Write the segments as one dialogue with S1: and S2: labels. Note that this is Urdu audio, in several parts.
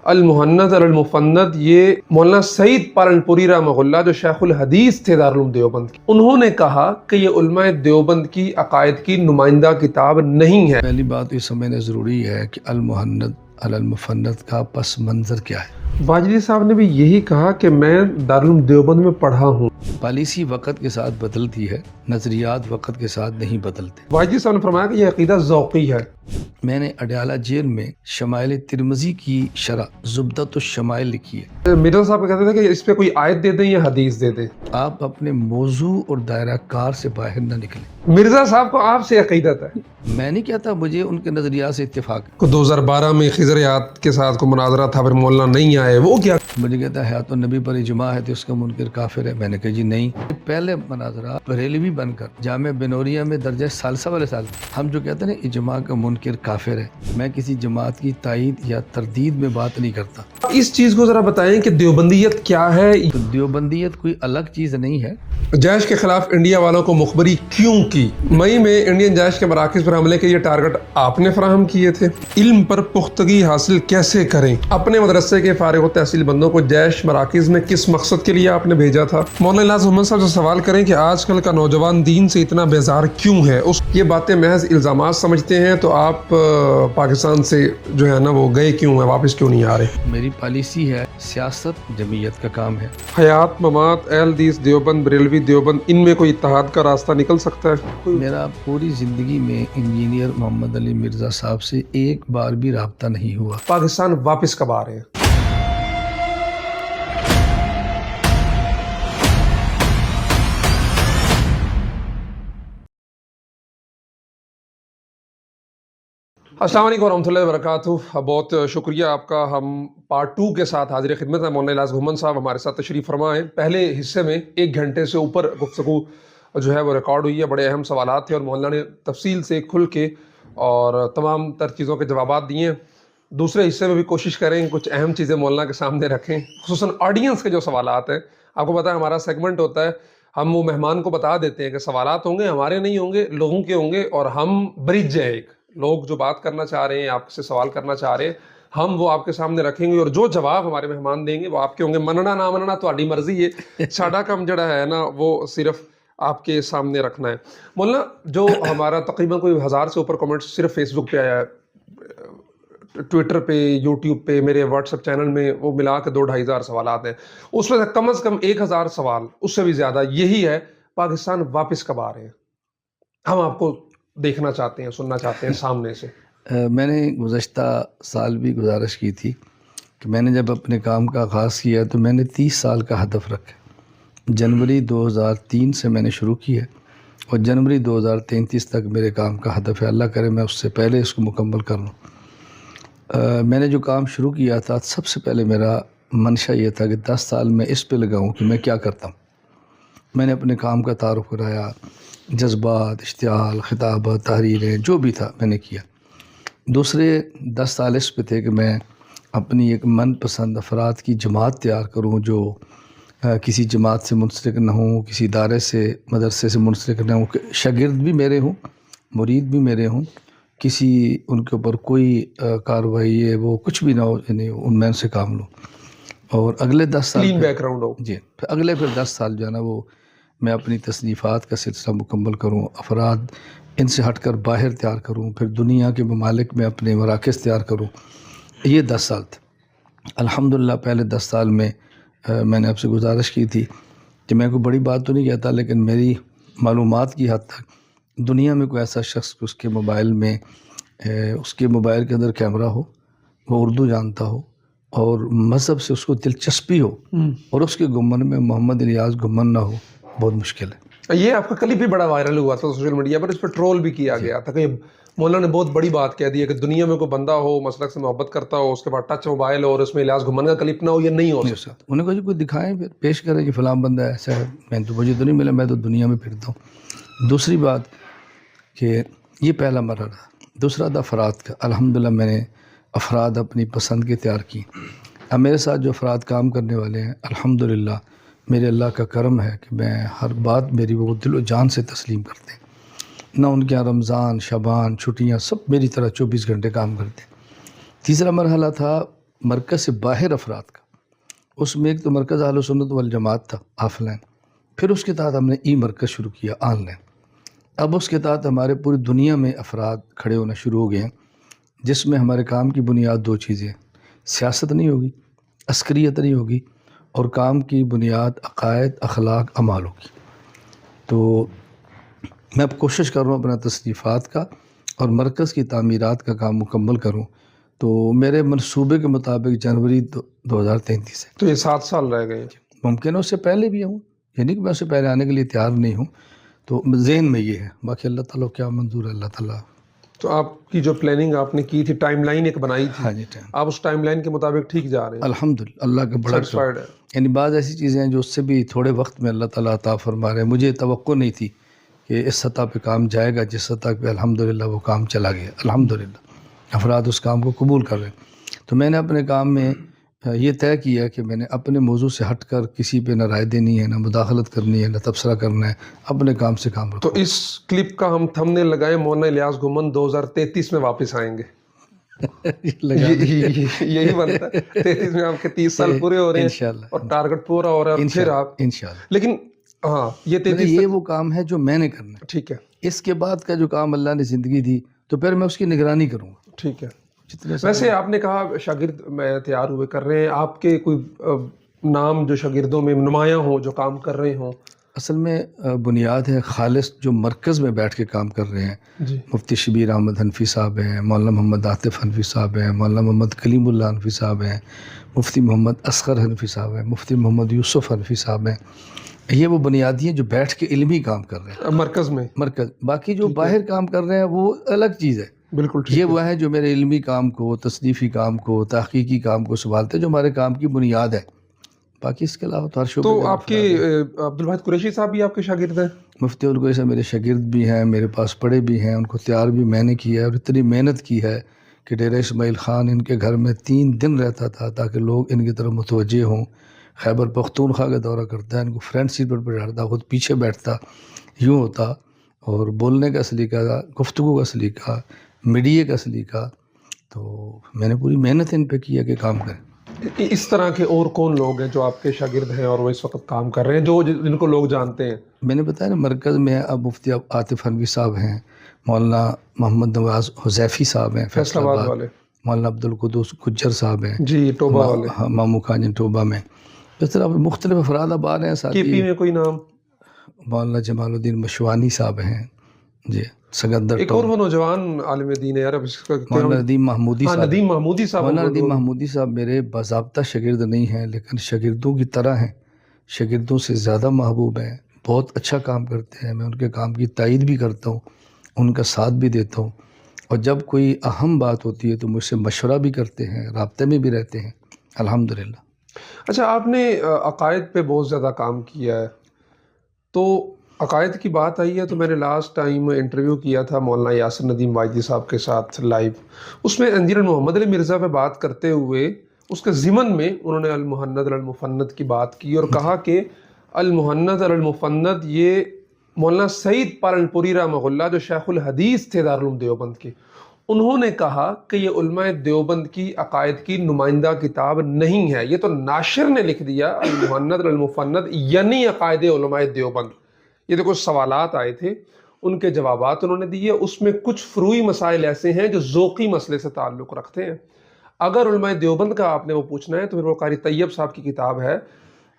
S1: المہند اور المفند یہ مولانا سعید پالنپوری رحمہ اللہ جو شیخ الحدیث تھے دارالعلوم دیوبند کی، انہوں نے کہا کہ یہ علماء دیوبند کی عقائد کی نمائندہ کتاب نہیں ہے۔
S2: پہلی بات یہ سمجھنا ضروری ہے کہ المہند علی المفند کا پس منظر کیا ہے۔
S1: باجری صاحب نے بھی یہی کہا کہ میں دارالعلوم دیوبند میں پڑھا ہوں۔
S2: پالیسی وقت کے ساتھ بدلتی ہے، نظریات وقت کے ساتھ نہیں بدلتے۔
S1: باجری صاحب نے فرمایا کہ یہ عقیدہ ذوقی ہے۔
S2: میں نے اڈیالہ جیل میں شمائل ترمذی کی شرح زبدۃ الشمائل لکھی ہے۔
S1: مرزا صاحب کہتے تھے کہ اس پہ کوئی آیت دے دیں یا حدیث دے دیں۔
S2: آپ اپنے موضوع اور دائرہ کار سے باہر نہ نکلیں۔
S1: مرزا صاحب کو آپ سے عقیدت ہے۔
S2: میں نہیں کہتا مجھے ان کے نظریات سے اتفاق ہے۔
S1: 2012 میں خضریات کے ساتھ کوئی مناظرہ تھا، پھر مولانا نہیں آئے، وہ کیا؟
S2: مجھے کہتا ہے حیات النبی پر اجماع ہے تو اس کا منکر کافر ہے۔ میں نے کہا جی نہیں، پہلے مناظرہ بریلوی بن کر جامعہ بنوریا میں درجہ ثالثہ والے سال ہم جو کہتے ہیں نا اجماع کا منکر کافر ہے، میں کسی جماعت کی تائید یا تردید میں بات نہیں کرتا۔
S1: اس چیز کو ذرا بتائیں کہ دیوبندیت کیا ہے؟
S2: تو دیوبندیت کوئی الگ چیز نہیں ہے۔
S1: جیش کے خلاف انڈیا والوں کو مخبری کیوں کی؟ مئی میں انڈین جیش کے مراکز پر حملے کے یہ ٹارگٹ آپ نے فراہم کیے تھے۔ علم پر پختگی حاصل کیسے کریں؟ اپنے مدرسے کے فارغ التحصیل بندوں کو جیش مراکز میں کس مقصد کے لیے آپ نے بھیجا تھا؟ مولانا الیاس محمد صاحب سے سوال کریں کہ آج کل کا نوجوان دین سے اتنا بیزار کیوں ہے؟ یہ باتیں محض الزامات سمجھتے ہیں تو آپ پاکستان سے جو ہے نا وہ گئے کیوں ہیں، واپس کیوں نہیں آ رہے؟
S2: میری پالیسی ہے سیاست جمعیت کا کام ہے۔
S1: حیات ممات اہل حدیث دیوبند بریلوی دیوبند ان میں کوئی اتحاد کا راستہ نکل سکتا ہے؟
S2: میرا پوری زندگی میں انجینئر محمد علی مرزا صاحب سے ایک بار بھی رابطہ نہیں ہوا۔
S1: پاکستان واپس کب آ رہے ہیں؟ السلام علیکم ورحمۃ اللہ وبرکاتہ۔ بہت شکریہ آپ کا۔ ہم پارٹ 2 کے ساتھ حاضر خدمت ہیں۔ مولانا الیاس محمد صاحب ہمارے ساتھ تشریف فرما ہیں۔ پہلے حصے میں 1 گھنٹے سے اوپر گفتگو جو ہے وہ ریکارڈ ہوئی ہے، بڑے اہم سوالات تھے اور مولانا نے تفصیل سے کھل کے اور تمام تر چیزوں کے جوابات دیے ہیں۔ دوسرے حصے میں بھی کوشش کریں کچھ اہم چیزیں مولانا کے سامنے رکھیں، خصوصاً آڈینس کے جو سوالات ہیں۔ آپ کو پتہ ہے ہمارا سیگمنٹ ہوتا ہے، ہم وہ مہمان کو بتا دیتے ہیں کہ سوالات ہوں گے، ہمارے نہیں ہوں گے، لوگوں کے ہوں گے، اور ہم برج ہے ایک لوگ جو بات کرنا چاہ رہے ہیں، آپ سے سوال کرنا چاہ رہے ہیں، ہم وہ آپ کے سامنے رکھیں گے اور جو جواب ہمارے مہمان دیں گے وہ آپ کے ہوں گے۔ مننا نہ مننا تہاڈی مرضی ہے، ساڈا کام جڑا ہے نا وہ صرف آپ کے سامنے رکھنا ہے۔ مولانا جو ہمارا تقریباً کوئی 1000 سے اوپر کمنٹس صرف فیس بک پہ آیا ہے، ٹویٹر پہ، یوٹیوب پہ، میرے واٹس ایپ چینل میں، وہ ملا کے 2-2.5 ہزار سوالات ہیں، اس میں سے کم از کم 1000 سوال اس سے بھی زیادہ یہی ہے پاکستان واپس کب آ رہے ہیں؟ ہم آپ کو دیکھنا چاہتے ہیں، سننا چاہتے ہیں سامنے سے۔
S2: میں نے گزشتہ سال بھی گزارش کی تھی کہ میں نے جب اپنے کام کا آغاز کیا تو میں نے 30 سال کا ہدف رکھا۔ جنوری 2003 سے میں نے شروع کی ہے اور جنوری 2033 تک میرے کام کا ہدف ہے۔ اللہ کرے میں اس سے پہلے اس کو مکمل کر لوں۔ میں نے جو کام شروع کیا تھا، سب سے پہلے میرا منشا یہ تھا کہ 10 سال میں اس پہ لگاؤں کہ میں کیا کرتا ہوں۔ میں نے اپنے کام کا تعارف کرایا، جذبات، اشتعال، خطابت، تحریریں، جو بھی تھا میں نے کیا۔ دوسرے 10 سال اس پہ تھے کہ میں اپنی ایک من پسند افراد کی جماعت تیار کروں جو کسی جماعت سے منسلک نہ ہوں، کسی ادارے سے، مدرسے سے منسلک نہ ہوں، شاگرد بھی میرے ہوں، مرید بھی میرے ہوں، کسی ان کے اوپر کوئی کارروائی ہے وہ کچھ بھی نہ ہو، یعنی ان میں سے کام لوں۔ اور اگلے 10 سال
S1: کلین بیک گراؤنڈ ہو
S2: جی، پھر اگلے 10 سال جو ہے نا وہ میں اپنی تصنیفات کا سلسلہ مکمل کروں، افراد ان سے ہٹ کر باہر تیار کروں، پھر دنیا کے ممالک میں اپنے مراکز تیار کروں۔ یہ 10 سال تھے۔ الحمدللہ پہلے 10 سال میں میں نے آپ سے گزارش کی تھی کہ میں کوئی بڑی بات تو نہیں کہتا، لیکن میری معلومات کی حد تک دنیا میں کوئی ایسا شخص اس کے موبائل میں اس کے موبائل کے اندر کیمرہ ہو، وہ اردو جانتا ہو اور مذہب سے اس کو دلچسپی ہو اور اس کے گمن میں محمد الیاس گمن نہ ہو، بہت مشکل ہے۔
S1: یہ آپ کا کلپ بھی بڑا وائرل ہوا تھا سوشل میڈیا پر، اس پہ ٹرول بھی کیا گیا تھا کہ مولانا نے بہت بڑی بات کہہ دی ہے کہ دنیا میں کوئی بندہ ہو، مسلک سے محبت کرتا ہو، اس کے بعد ٹچ موبائل ہو اور اس میں الیاس گھمن کا کلپ نہ ہو، یہ نہیں ہو سکتا۔
S2: انہیں کہا جی کوئی دکھائیں، پھر پیش کریں کہ فلاں بندہ ایسا ہے، مجھے تو نہیں ملا، میں تو دنیا میں پھرتا ہوں۔ دوسری بات کہ یہ پہلا مرحلہ۔ دوسرا تھا افراد کا۔ الحمدللہ میں نے افراد اپنی پسند کے تیار کی۔ اب میرے ساتھ جو افراد کام کرنے والے ہیں، الحمدللہ میرے اللہ کا کرم ہے کہ میں ہر بات میری وہ دل و جان سے تسلیم کرتے ہیں۔ نہ ان کے یہاں رمضان، شعبان، چھٹیاں، سب میری طرح 24 گھنٹے کام کرتے ہیں۔ تیسرا مرحلہ تھا مرکز سے باہر افراد کا، اس میں ایک تو مرکز اہل سنت والجماعت تھا آف لائن، پھر اس کے تحت ہم نے ای مرکز شروع کیا آن لائن. اب اس کے تحت ہمارے پوری دنیا میں افراد کھڑے ہونا شروع ہو گئے ہیں، جس میں ہمارے کام کی بنیاد دو چیزیں ہیں، سیاست نہیں ہوگی، عسکریت نہیں ہوگی، اور کام کی بنیاد عقائد، اخلاق، اعمال ہوگی. تو میں اب کوشش کر رہا ہوں اپنا تصنیفات کا اور مرکز کی تعمیرات کا کام مکمل کروں. تو میرے منصوبے کے مطابق جنوری 2033 ہے.
S1: تو یہ 7 سال رہ گئے ہیں.
S2: ممکن ہے اس سے پہلے بھی ہوں، یعنی کہ میں اس سے پہلے آنے کے لیے تیار نہیں ہوں. تو ذہن میں یہ ہے، باقی اللہ تعالیٰ کیا منظور ہے اللہ تعالیٰ.
S1: تو آپ کی جو پلاننگ آپ نے کی تھی، ٹائم لائن ایک بنائی تھی،
S2: ہاں جی ٹائم
S1: آپ اس ٹائم لائن کے مطابق ٹھیک جا رہے ہیں؟
S2: الحمدللہ اللہ کا بڑا
S1: سیٹسفائیڈ ہے؟
S2: یعنی بعض ایسی چیزیں ہیں جو اس سے بھی تھوڑے وقت میں اللہ تعالیٰ عطا فرما رہے ہیں. مجھے توقع نہیں تھی کہ اس سطح پہ کام جائے گا جس سطح پہ الحمدللہ وہ کام چلا گیا. الحمدللہ افراد اس کام کو قبول کر رہے ہیں. تو میں نے اپنے کام میں یہ طے کیا کہ میں نے اپنے موضوع سے ہٹ کر کسی پہ نہ رائے دینی ہے، نہ مداخلت کرنی ہے، نہ تبصرہ کرنا ہے، اپنے کام سے کام رکھو.
S1: تو اس کلپ کا ہم تھم نے لگائے مولانا الیاس گھمن 2033 میں واپس آئیں گے. یہی بنتا ہے 33 میں آپ کے 30 سال پورے ہو رہے ہیں
S2: انشاءاللہ
S1: اور ٹارگٹ پورا ہو رہا ہے، اور پھر آپ
S2: انشاءاللہ.
S1: لیکن ہاں یہ 33
S2: یہ وہ کام ہے جو میں نے کرنا ہے.
S1: ٹھیک ہے،
S2: اس کے بعد کا جو کام اللہ نے زندگی دی تو پھر میں اس کی نگرانی کروں گا.
S1: ٹھیک ہے.
S2: جتنے
S1: ویسے آپ نے کہا شاگرد میں تیار ہوئے کر رہے ہیں، آپ کے کوئی نام جو شاگردوں میں نمایاں ہوں جو کام کر رہے ہوں؟
S2: اصل میں بنیاد ہے خالص جو مرکز میں بیٹھ کے کام کر رہے ہیں.
S1: جی.
S2: مفتی شبیر احمد حنفی صاحب ہیں، مولانا محمد عاطف حنفی صاحب ہیں، مولانا محمد کلیم اللہ حنفی صاحب ہیں، مفتی محمد اصغر حنفی صاحب ہیں، مفتی محمد یوسف حنفی صاحب ہیں. یہ وہ بنیادی ہیں جو بیٹھ کے علمی کام کر رہے ہیں
S1: مرکز میں.
S2: مرکز. باقی جو باہر کام کر رہے ہیں وہ الگ چیز ہے.
S1: بالکل
S2: یہ وہ ہے جو میرے علمی کام کو، تصنیفی کام کو، تحقیقی کام کو سنبھالتے ہیں، جو ہمارے کام کی بنیاد ہے. باقی اس کے علاوہ تو ہر شعبے.
S1: تو آپ کے عبدالواحد قریشی صاحب بھی آپ کے شاگرد ہیں؟
S2: مفتی عبدالقریشی صاحب میرے شاگرد بھی ہیں، میرے پاس پڑھے بھی ہیں، ان کو تیار بھی میں نے کیا ہے، اور اتنی محنت کی ہے کہ ڈیرہ اسماعیل خان ان کے گھر میں 3 دن رہتا تھا تاکہ لوگ ان کی طرف متوجہ ہوں. خیبر پختونخوا کا دورہ کرتا ہے، ان کو فرنٹ سیٹ پر بیٹھتا، خود پیچھے بیٹھتا، یوں ہوتا. اور بولنے کا سلیقہ، گفتگو کا سلیقہ، میڈیا کا سلیقہ. تو میں نے پوری محنت ان پہ کیا کہ کام کریں.
S1: اس طرح کے اور کون لوگ ہیں جو آپ کے شاگرد ہیں اور وہ اس وقت کام کر رہے ہیں جو جن کو لوگ جانتے ہیں؟
S2: میں نے بتایا نا مرکز میں اب مفتی عاطف حنفی صاحب ہیں، مولانا محمد نواز حذیفی صاحب ہیں
S1: فیصل آباد والے،
S2: مولانا عبدالقدوس گجر صاحب ہیں
S1: جی ٹوبہ والے،
S2: مامو خان ٹوبہ میں. اس طرح مختلف افراد اب آ رہے ہیں.
S1: کے پی میں کوئی نام؟
S2: مولانا جمال الدین مشوانی صاحب ہیں جی سکندر.
S1: ایک اور وہ نوجوان عالم دین ہے یار، اب اس کا
S2: مولانا ندیم محمودی صاحب.
S1: ندیم محمودی صاحب.
S2: مولانا ندیم محمودی صاحب میرے باضابطہ شاگرد نہیں ہیں، لیکن شاگردوں کی طرح ہیں، شاگردوں سے زیادہ محبوب ہیں، بہت اچھا کام کرتے ہیں. میں ان کے کام کی تائید بھی کرتا ہوں، ان کا ساتھ بھی دیتا ہوں، اور جب کوئی اہم بات ہوتی ہے تو مجھ سے مشورہ بھی کرتے ہیں، رابطے میں بھی رہتے ہیں الحمدللہ.
S1: اچھا، آپ نے عقائد پہ بہت زیادہ کام کیا ہے، تو عقائد کی بات آئی ہے تو میں نے لاسٹ ٹائم انٹرویو کیا تھا مولانا یاسر ندیم واجدی صاحب کے ساتھ لائیو. اس میں انجیل محمد علی مرزا پہ بات کرتے ہوئے اس کے ضمن میں انہوں نے المحند المفند کی بات کی اور کہا کہ المحند المفند یہ مولانا سعید پالنپوری رحمہ اللہ جو شیخ الحدیث تھے دارالعلوم دیوبند کے، انہوں نے کہا کہ یہ علماء دیوبند کی عقائد کی نمائندہ کتاب نہیں ہے، یہ تو ناشر نے لکھ دیا المحند المفند یعنی عقائد علماء دیوبند. یہ تو کچھ سوالات آئے تھے، ان کے جوابات انہوں نے دیے. اس میں کچھ فروعی مسائل ایسے ہیں جو ذوقی مسئلے سے تعلق رکھتے ہیں. اگر علماء دیوبند کا آپ نے وہ پوچھنا ہے تو پھر وہ قاری طیب صاحب کی کتاب ہے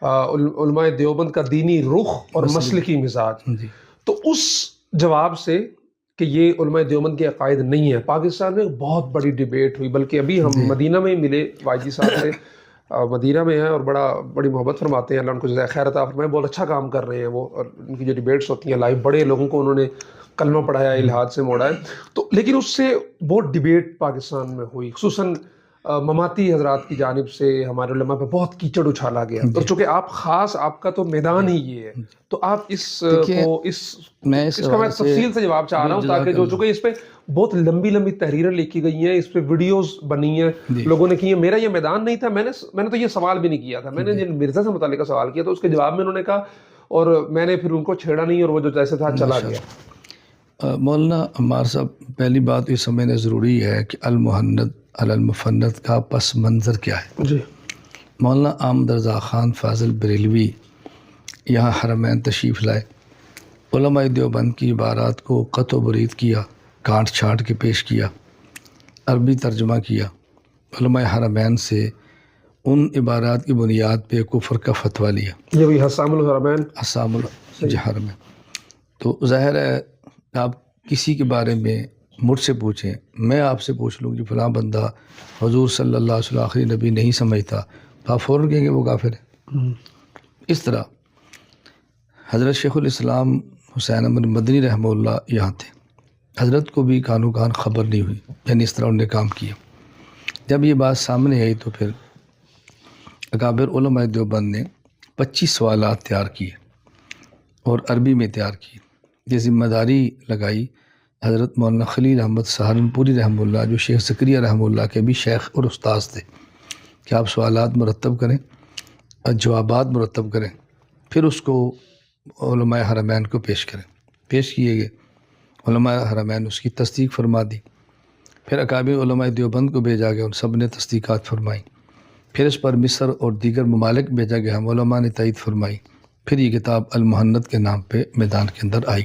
S1: علماء دیوبند کا دینی رخ اور مسلکی مزاج. تو اس جواب سے کہ یہ علماء دیوبند کے عقائد نہیں ہے، پاکستان میں بہت بڑی ڈیبیٹ ہوئی. بلکہ ابھی ہم مدینہ میں ملے واجدی صاحب سے، مدینہ میں ہیں اور بڑی محبت فرماتے ہیں، اللہ ان کو جزائے خیر عطا فرمائے، بہت اچھا کام کر رہے ہیں وہ. اور ان کی جو ڈیبیٹس ہوتی ہیں لائیو، بڑے لوگوں کو انہوں نے کلمہ پڑھایا، الحاد سے موڑا ہے. تو لیکن اس سے بہت ڈیبیٹ پاکستان میں ہوئی، خصوصاً مماتی حضرات کی جانب سے ہمارے علماء پہ بہت کیچڑ اچھالا گیا. اور چونکہ آپ کا تو میدان ہی یہ ہے، تو آپ اس کا میں تفصیل سے جواب چاہ رہا ہوں تاکہ جو چونکہ اس پہ بہت لمبی تحریریں لکھی گئی ہیں، اس پہ ویڈیوز بنی ہیں، لوگوں نے کی ہیں. میرا یہ میدان نہیں تھا، میں نے تو یہ سوال بھی نہیں کیا تھا. میں نے جن مرزا سے متعلقہ سوال کیا تو اس کے جواب میں انہوں نے کہا، اور میں نے پھر ان کو چھیڑا نہیں اور وہ جو جیسے تھا چلا گیا.
S2: مولانا عمار صاحب، پہلی بات یہ سمجھنا ضروری ہے کہ المہند علی المفند کا پس منظر کیا ہے.
S1: جی
S2: مولانا احمد رضا خان فاضل بریلوی یہاں حرمین تشریف لائے، علماء دیوبند کی عبارات کو قط و برید کیا، کانٹ چھانٹ کے پیش کیا، عربی ترجمہ کیا. علماء حرمین سے ان عبارات کی بنیاد پہ کفر کا فتویٰ لیا.
S1: یہ بھی حسام الحرمین.
S2: حسام الجہر میں. تو ظاہر ہے آپ کسی کے بارے میں مجھ سے پوچھیں، میں آپ سے پوچھ لوں کہ فلاں بندہ حضور صلی اللہ علیہ وسلم آخری نبی نہیں سمجھتا، تو آپ فوراً کہیں گے وہ کافر ہے. اس طرح حضرت شیخ الاسلام حسین احمد مدنی رحمہ اللہ یہاں تھے، حضرت کو بھی کانو کان خبر نہیں ہوئی، یعنی اس طرح انہوں نے کام کیا. جب یہ بات سامنے آئی تو پھر اکابر علماء دیوبند نے 25 سوالات تیار کیے اور عربی میں تیار کیے. یہ ذمہ داری لگائی حضرت مولانا خلیل احمد سہارنپوری رحمہ اللہ، جو شیخ زکریا رحمہ اللہ کے بھی شیخ اور استاذ تھے، کہ آپ سوالات مرتب کریں اور جوابات مرتب کریں، پھر اس کو علماء حرمین کو پیش کریں. پیش کیے گئے، علماء حرمین اس کی تصدیق فرما دی. پھر اکابر علماء دیوبند کو بھیجا گیا، ان سب نے تصدیقات فرمائی. پھر اس پر مصر اور دیگر ممالک بھیجا گیا، ہم علماء نے تائید فرمائی. پھر یہ کتاب المہند کے نام پہ میدان کے اندر آئی.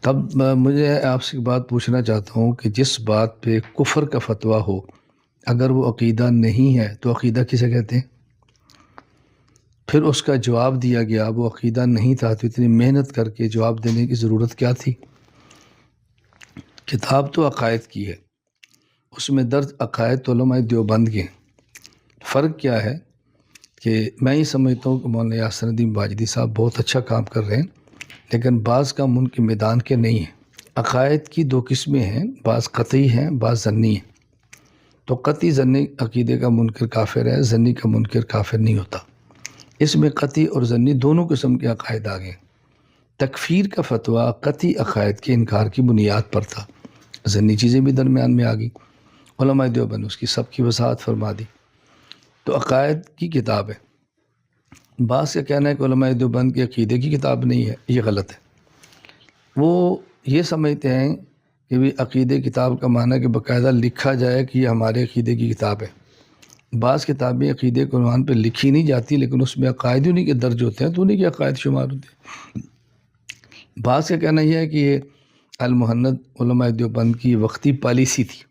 S2: تب مجھے آپ سے ایک بات پوچھنا چاہتا ہوں کہ جس بات پہ کفر کا فتویٰ ہو، اگر وہ عقیدہ نہیں ہے تو عقیدہ کسے کہتے ہیں؟ پھر اس کا جواب دیا گیا، وہ عقیدہ نہیں تھا تو اتنی محنت کر کے جواب دینے کی ضرورت کیا تھی؟ کتاب تو عقائد کی ہے، اس میں درج عقائد علماء دیوبند کے ہیں. فرق کیا ہے کہ میں یہ سمجھتا ہوں کہ مولانا یاسر الدین واجدی صاحب بہت اچھا کام کر رہے ہیں، لیکن بعض کام ان کے میدان کے نہیں ہیں. عقائد کی دو قسمیں ہیں، بعض قطعی ہیں، بعض ظنی ہیں. تو قطعی ظنی عقیدے کا منکر کافر ہے، ظنی کا منکر کافر نہیں ہوتا. اس میں قطعی اور ظنی دونوں قسم کے عقائد آ گئے. تکفیر کا فتویٰ قطعی عقائد کے انکار کی بنیاد پر تھا، ظنی چیزیں بھی درمیان میں آ گئی. علماء دیوبند اس کی سب کی وضاحت فرما دی. تو عقائد کی کتاب ہے. بعض کا کہنا ہے کہ علماء دیوبند کے عقیدے کی کتاب نہیں ہے، یہ غلط ہے. وہ یہ سمجھتے ہیں کہ بھی عقیدے کتاب کا معنی ہے کہ باقاعدہ لکھا جائے کہ یہ ہمارے عقیدے کی کتاب ہے. بعض کتابیں عقیدے قرآن پہ لکھی نہیں جاتی، لیکن اس میں عقائد انہیں کے درج ہوتے ہیں تو انہیں کے عقائد شمار ہوتے ہیں. بعض کا کہنا یہ ہے کہ یہ المہند علماء دیوبند کی وقتی پالیسی تھی.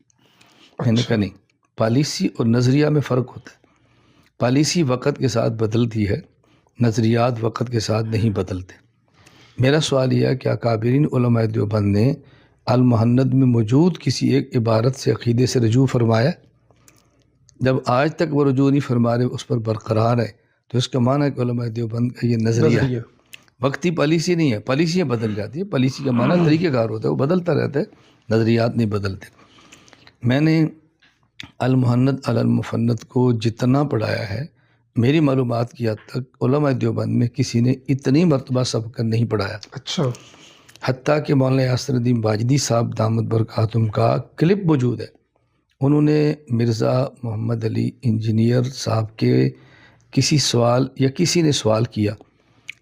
S2: میں نے کہا نہیں، پالیسی اور نظریہ میں فرق ہوتا ہے. پالیسی وقت کے ساتھ بدلتی ہے، نظریات وقت کے ساتھ نہیں بدلتے. میرا سوال یہ ہے کہ اکابرین علماء دیوبند نے المہند میں موجود کسی ایک عبارت سے عقیدے سے رجوع فرمایا؟ جب آج تک وہ رجوع نہیں فرما رہے، اس پر برقرار ہے، تو اس کا معنی ہے کہ علماء دیوبند کا یہ نظریہ ہے. وقتی پالیسی نہیں ہے، پالیسیاں بدل جاتی ہیں. پالیسی کا معنی طریقہ کار ہوتا ہے، وہ بدلتا رہتا ہے، نظریات نہیں بدلتے. میں نے المہند علی المفند کو جتنا پڑھایا ہے، میری معلومات کی حد تک علماء دیوبند میں کسی نے اتنی مرتبہ سبق کر نہیں پڑھایا.
S1: اچھا.
S2: حتیٰ کہ مولانا یاسر الدین واجدی صاحب دامت برکاتہم کا کلپ موجود ہے. انہوں نے مرزا محمد علی انجینئر صاحب کے کسی سوال یا کسی نے سوال کیا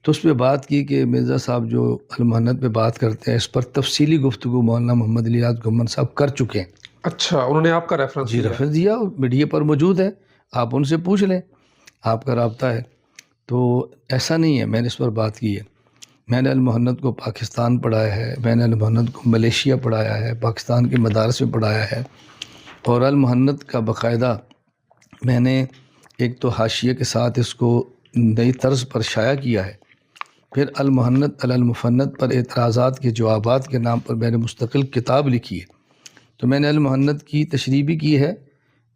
S2: تو اس پہ بات کی کہ مرزا صاحب جو المہند پہ بات کرتے ہیں، اس پر تفصیلی گفتگو مولانا محمد علی گھمن صاحب کر چکے ہیں.
S1: اچھا، انہوں نے آپ کا ریفرنس
S2: جی ریفرنس دیا، میڈیا پر موجود ہے، آپ ان سے پوچھ لیں، آپ کا رابطہ ہے. تو ایسا نہیں ہے میں نے اس پر بات کی ہے. میں نے المہند کو پاکستان پڑھایا ہے، میں نے المہند کو ملیشیا پڑھایا ہے، پاکستان کے مدارس میں پڑھایا ہے. اور المہند کا باقاعدہ میں نے ایک تو حاشیے کے ساتھ اس کو نئی طرز پر شائع کیا ہے. پھر المہند علی المفند پر اعتراضات کے جوابات کے نام پر میں نے مستقل کتاب لکھی ہے. تو میں نے المہند کی تشریح بھی کی ہے،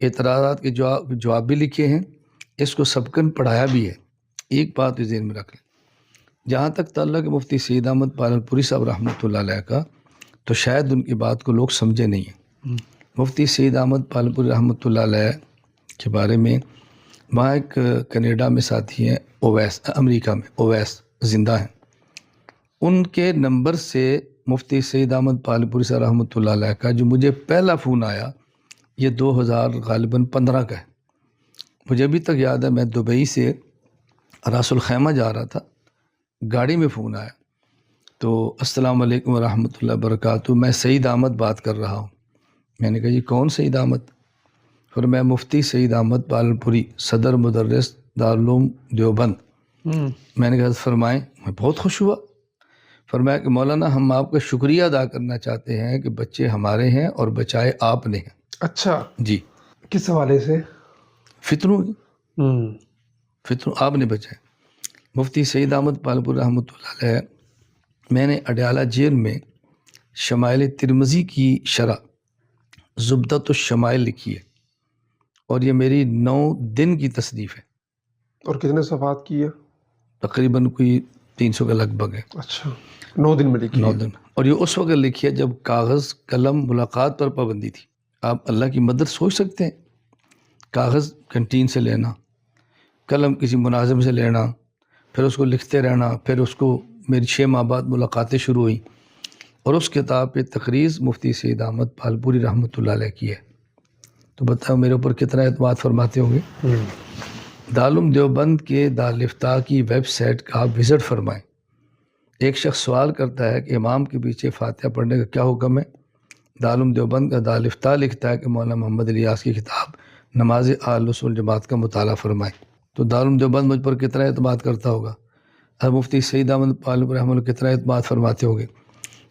S2: اعتراضات کے جواب بھی لکھے ہیں، اس کو سبقاً پڑھایا بھی ہے. ایک بات ذہن میں رکھ لیں، جہاں تک تعلق مفتی سید احمد پالنپوری صاحب رحمۃ اللہ علیہ کا، تو شاید ان کی بات کو لوگ سمجھے نہیں ہیں. مفتی سید احمد پالنپوری رحمۃ اللہ علیہ کے بارے میں وہاں ایک کینیڈا میں ساتھی ہیں اویس، امریکہ میں اویس زندہ ہیں. ان کے نمبر سے مفتی سید احمد پالنپوری صاحب رحمۃ اللہ علیہ کا جو مجھے پہلا فون آیا، یہ 2015 کا ہے. مجھے ابھی تک یاد ہے، میں دبئی سے راس الخیمہ جا رہا تھا، گاڑی میں فون آیا تو السلام علیکم ورحمۃ اللہ وبرکاتہ، میں سعید احمد بات کر رہا ہوں۔ میں نے کہا جی کون سعید احمد؟ پھر میں مفتی سعید احمد پالنپوری، صدر مدرس دارالعلوم دیوبند۔ میں نے کہا فرمائیں۔ میں بہت خوش ہوا۔ فرمایا کہ مولانا ہم آپ کا شکریہ ادا کرنا چاہتے ہیں کہ بچے ہمارے ہیں اور بچائے آپ نے ہیں۔
S1: اچھا،
S2: جی،
S1: کس حوالے سے؟
S2: فطروں آپ نے بچائے۔ مفتی سعید احمد پالنپور رحمۃ اللہ علیہ، میں نے اڈیالہ جیل میں شمائل ترمذی کی شرح زبدۃ الشمائل لکھی ہے، اور یہ میری 9 دن کی تصنیف ہے۔
S1: اور کتنے صفحات کی ہے؟
S2: تقریباً کوئی 300 کے لگ بھگ ہے۔
S1: اچھا، 9 دن میں لکھی
S2: 9 دن، اور یہ اس وقت لکھی ہے جب کاغذ قلم ملاقات پر پابندی تھی۔ آپ اللہ کی مدد سوچ سکتے ہیں، کاغذ کنٹین سے لینا، قلم کسی مناظم سے لینا، پھر اس کو لکھتے رہنا، پھر اس کو میری 6 ماہ بعد ملاقاتیں شروع ہوئیں، اور اس کتاب پہ تقریر مفتی سعید احمد پالپوری رحمۃ اللہ علیہ کی ہے۔ تو بتاؤ میرے اوپر کتنا اعتماد فرماتے ہوں گے۔ دارالعلوم دیوبند کے دارالفتاح کی ویب سائٹ کا وزٹ فرمائیں۔ ایک شخص سوال کرتا ہے کہ امام کے پیچھے فاتحہ پڑھنے کا کیا حکم ہے؟ دارالعلوم دیوبند کا دارالفتاح لکھتا ہے کہ مولانا محمد الیاس کی کتاب نماز اہل سنت والجماعت کا مطالعہ فرمائیں۔ تو دارالعلوم دیوبند مجھ پر کتنا اعتماد کرتا ہوگا؟ مفتی سعید احمد پالنپور رحمۃ اللہ کتنا اعتماد فرماتے ہوں گے؟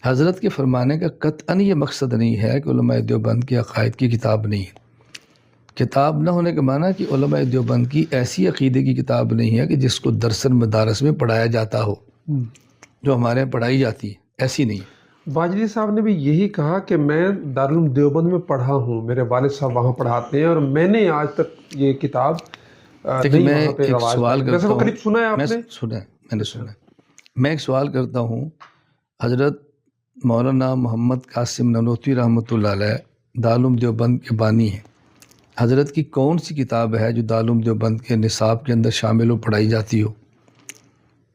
S2: حضرت کے فرمانے کا قطعاً یہ مقصد نہیں ہے کہ علماء دیوبند کی عقائد کی کتاب نہیں ہے۔ کتاب نہ ہونے کا معنی کہ علماء دیوبند کی ایسی عقیدے کی کتاب نہیں ہے کہ جس کو درسن مدارس میں پڑھایا جاتا ہو، جو ہمارے یہاں پڑھائی جاتی ہے، ایسی نہیں ہے۔
S1: واجدی صاحب نے بھی یہی کہا کہ میں دارالعلوم دیوبند میں پڑھا ہوں، میرے والد صاحب وہاں پڑھاتے ہیں، اور میں نے آج تک یہ کتاب
S2: دیکھیں،
S1: نہیں
S2: میں
S1: وہاں پہ
S2: ایک
S1: رواج
S2: سوال
S1: نہیں۔
S2: کرتا
S1: ویسے وہ
S2: ہوں،
S1: قریب سنا ہے آپ نے؟
S2: میں نے سنا ہے۔ میں ایک سوال کرتا ہوں، حضرت مولانا محمد قاسم نانوتوی رحمۃ اللہ علیہ دارالعلوم دیوبند کے بانی ہیں۔ حضرت کی کون سی کتاب ہے جو دارالعلوم دیوبند کے نصاب کے اندر شامل ہو، پڑھائی جاتی ہو؟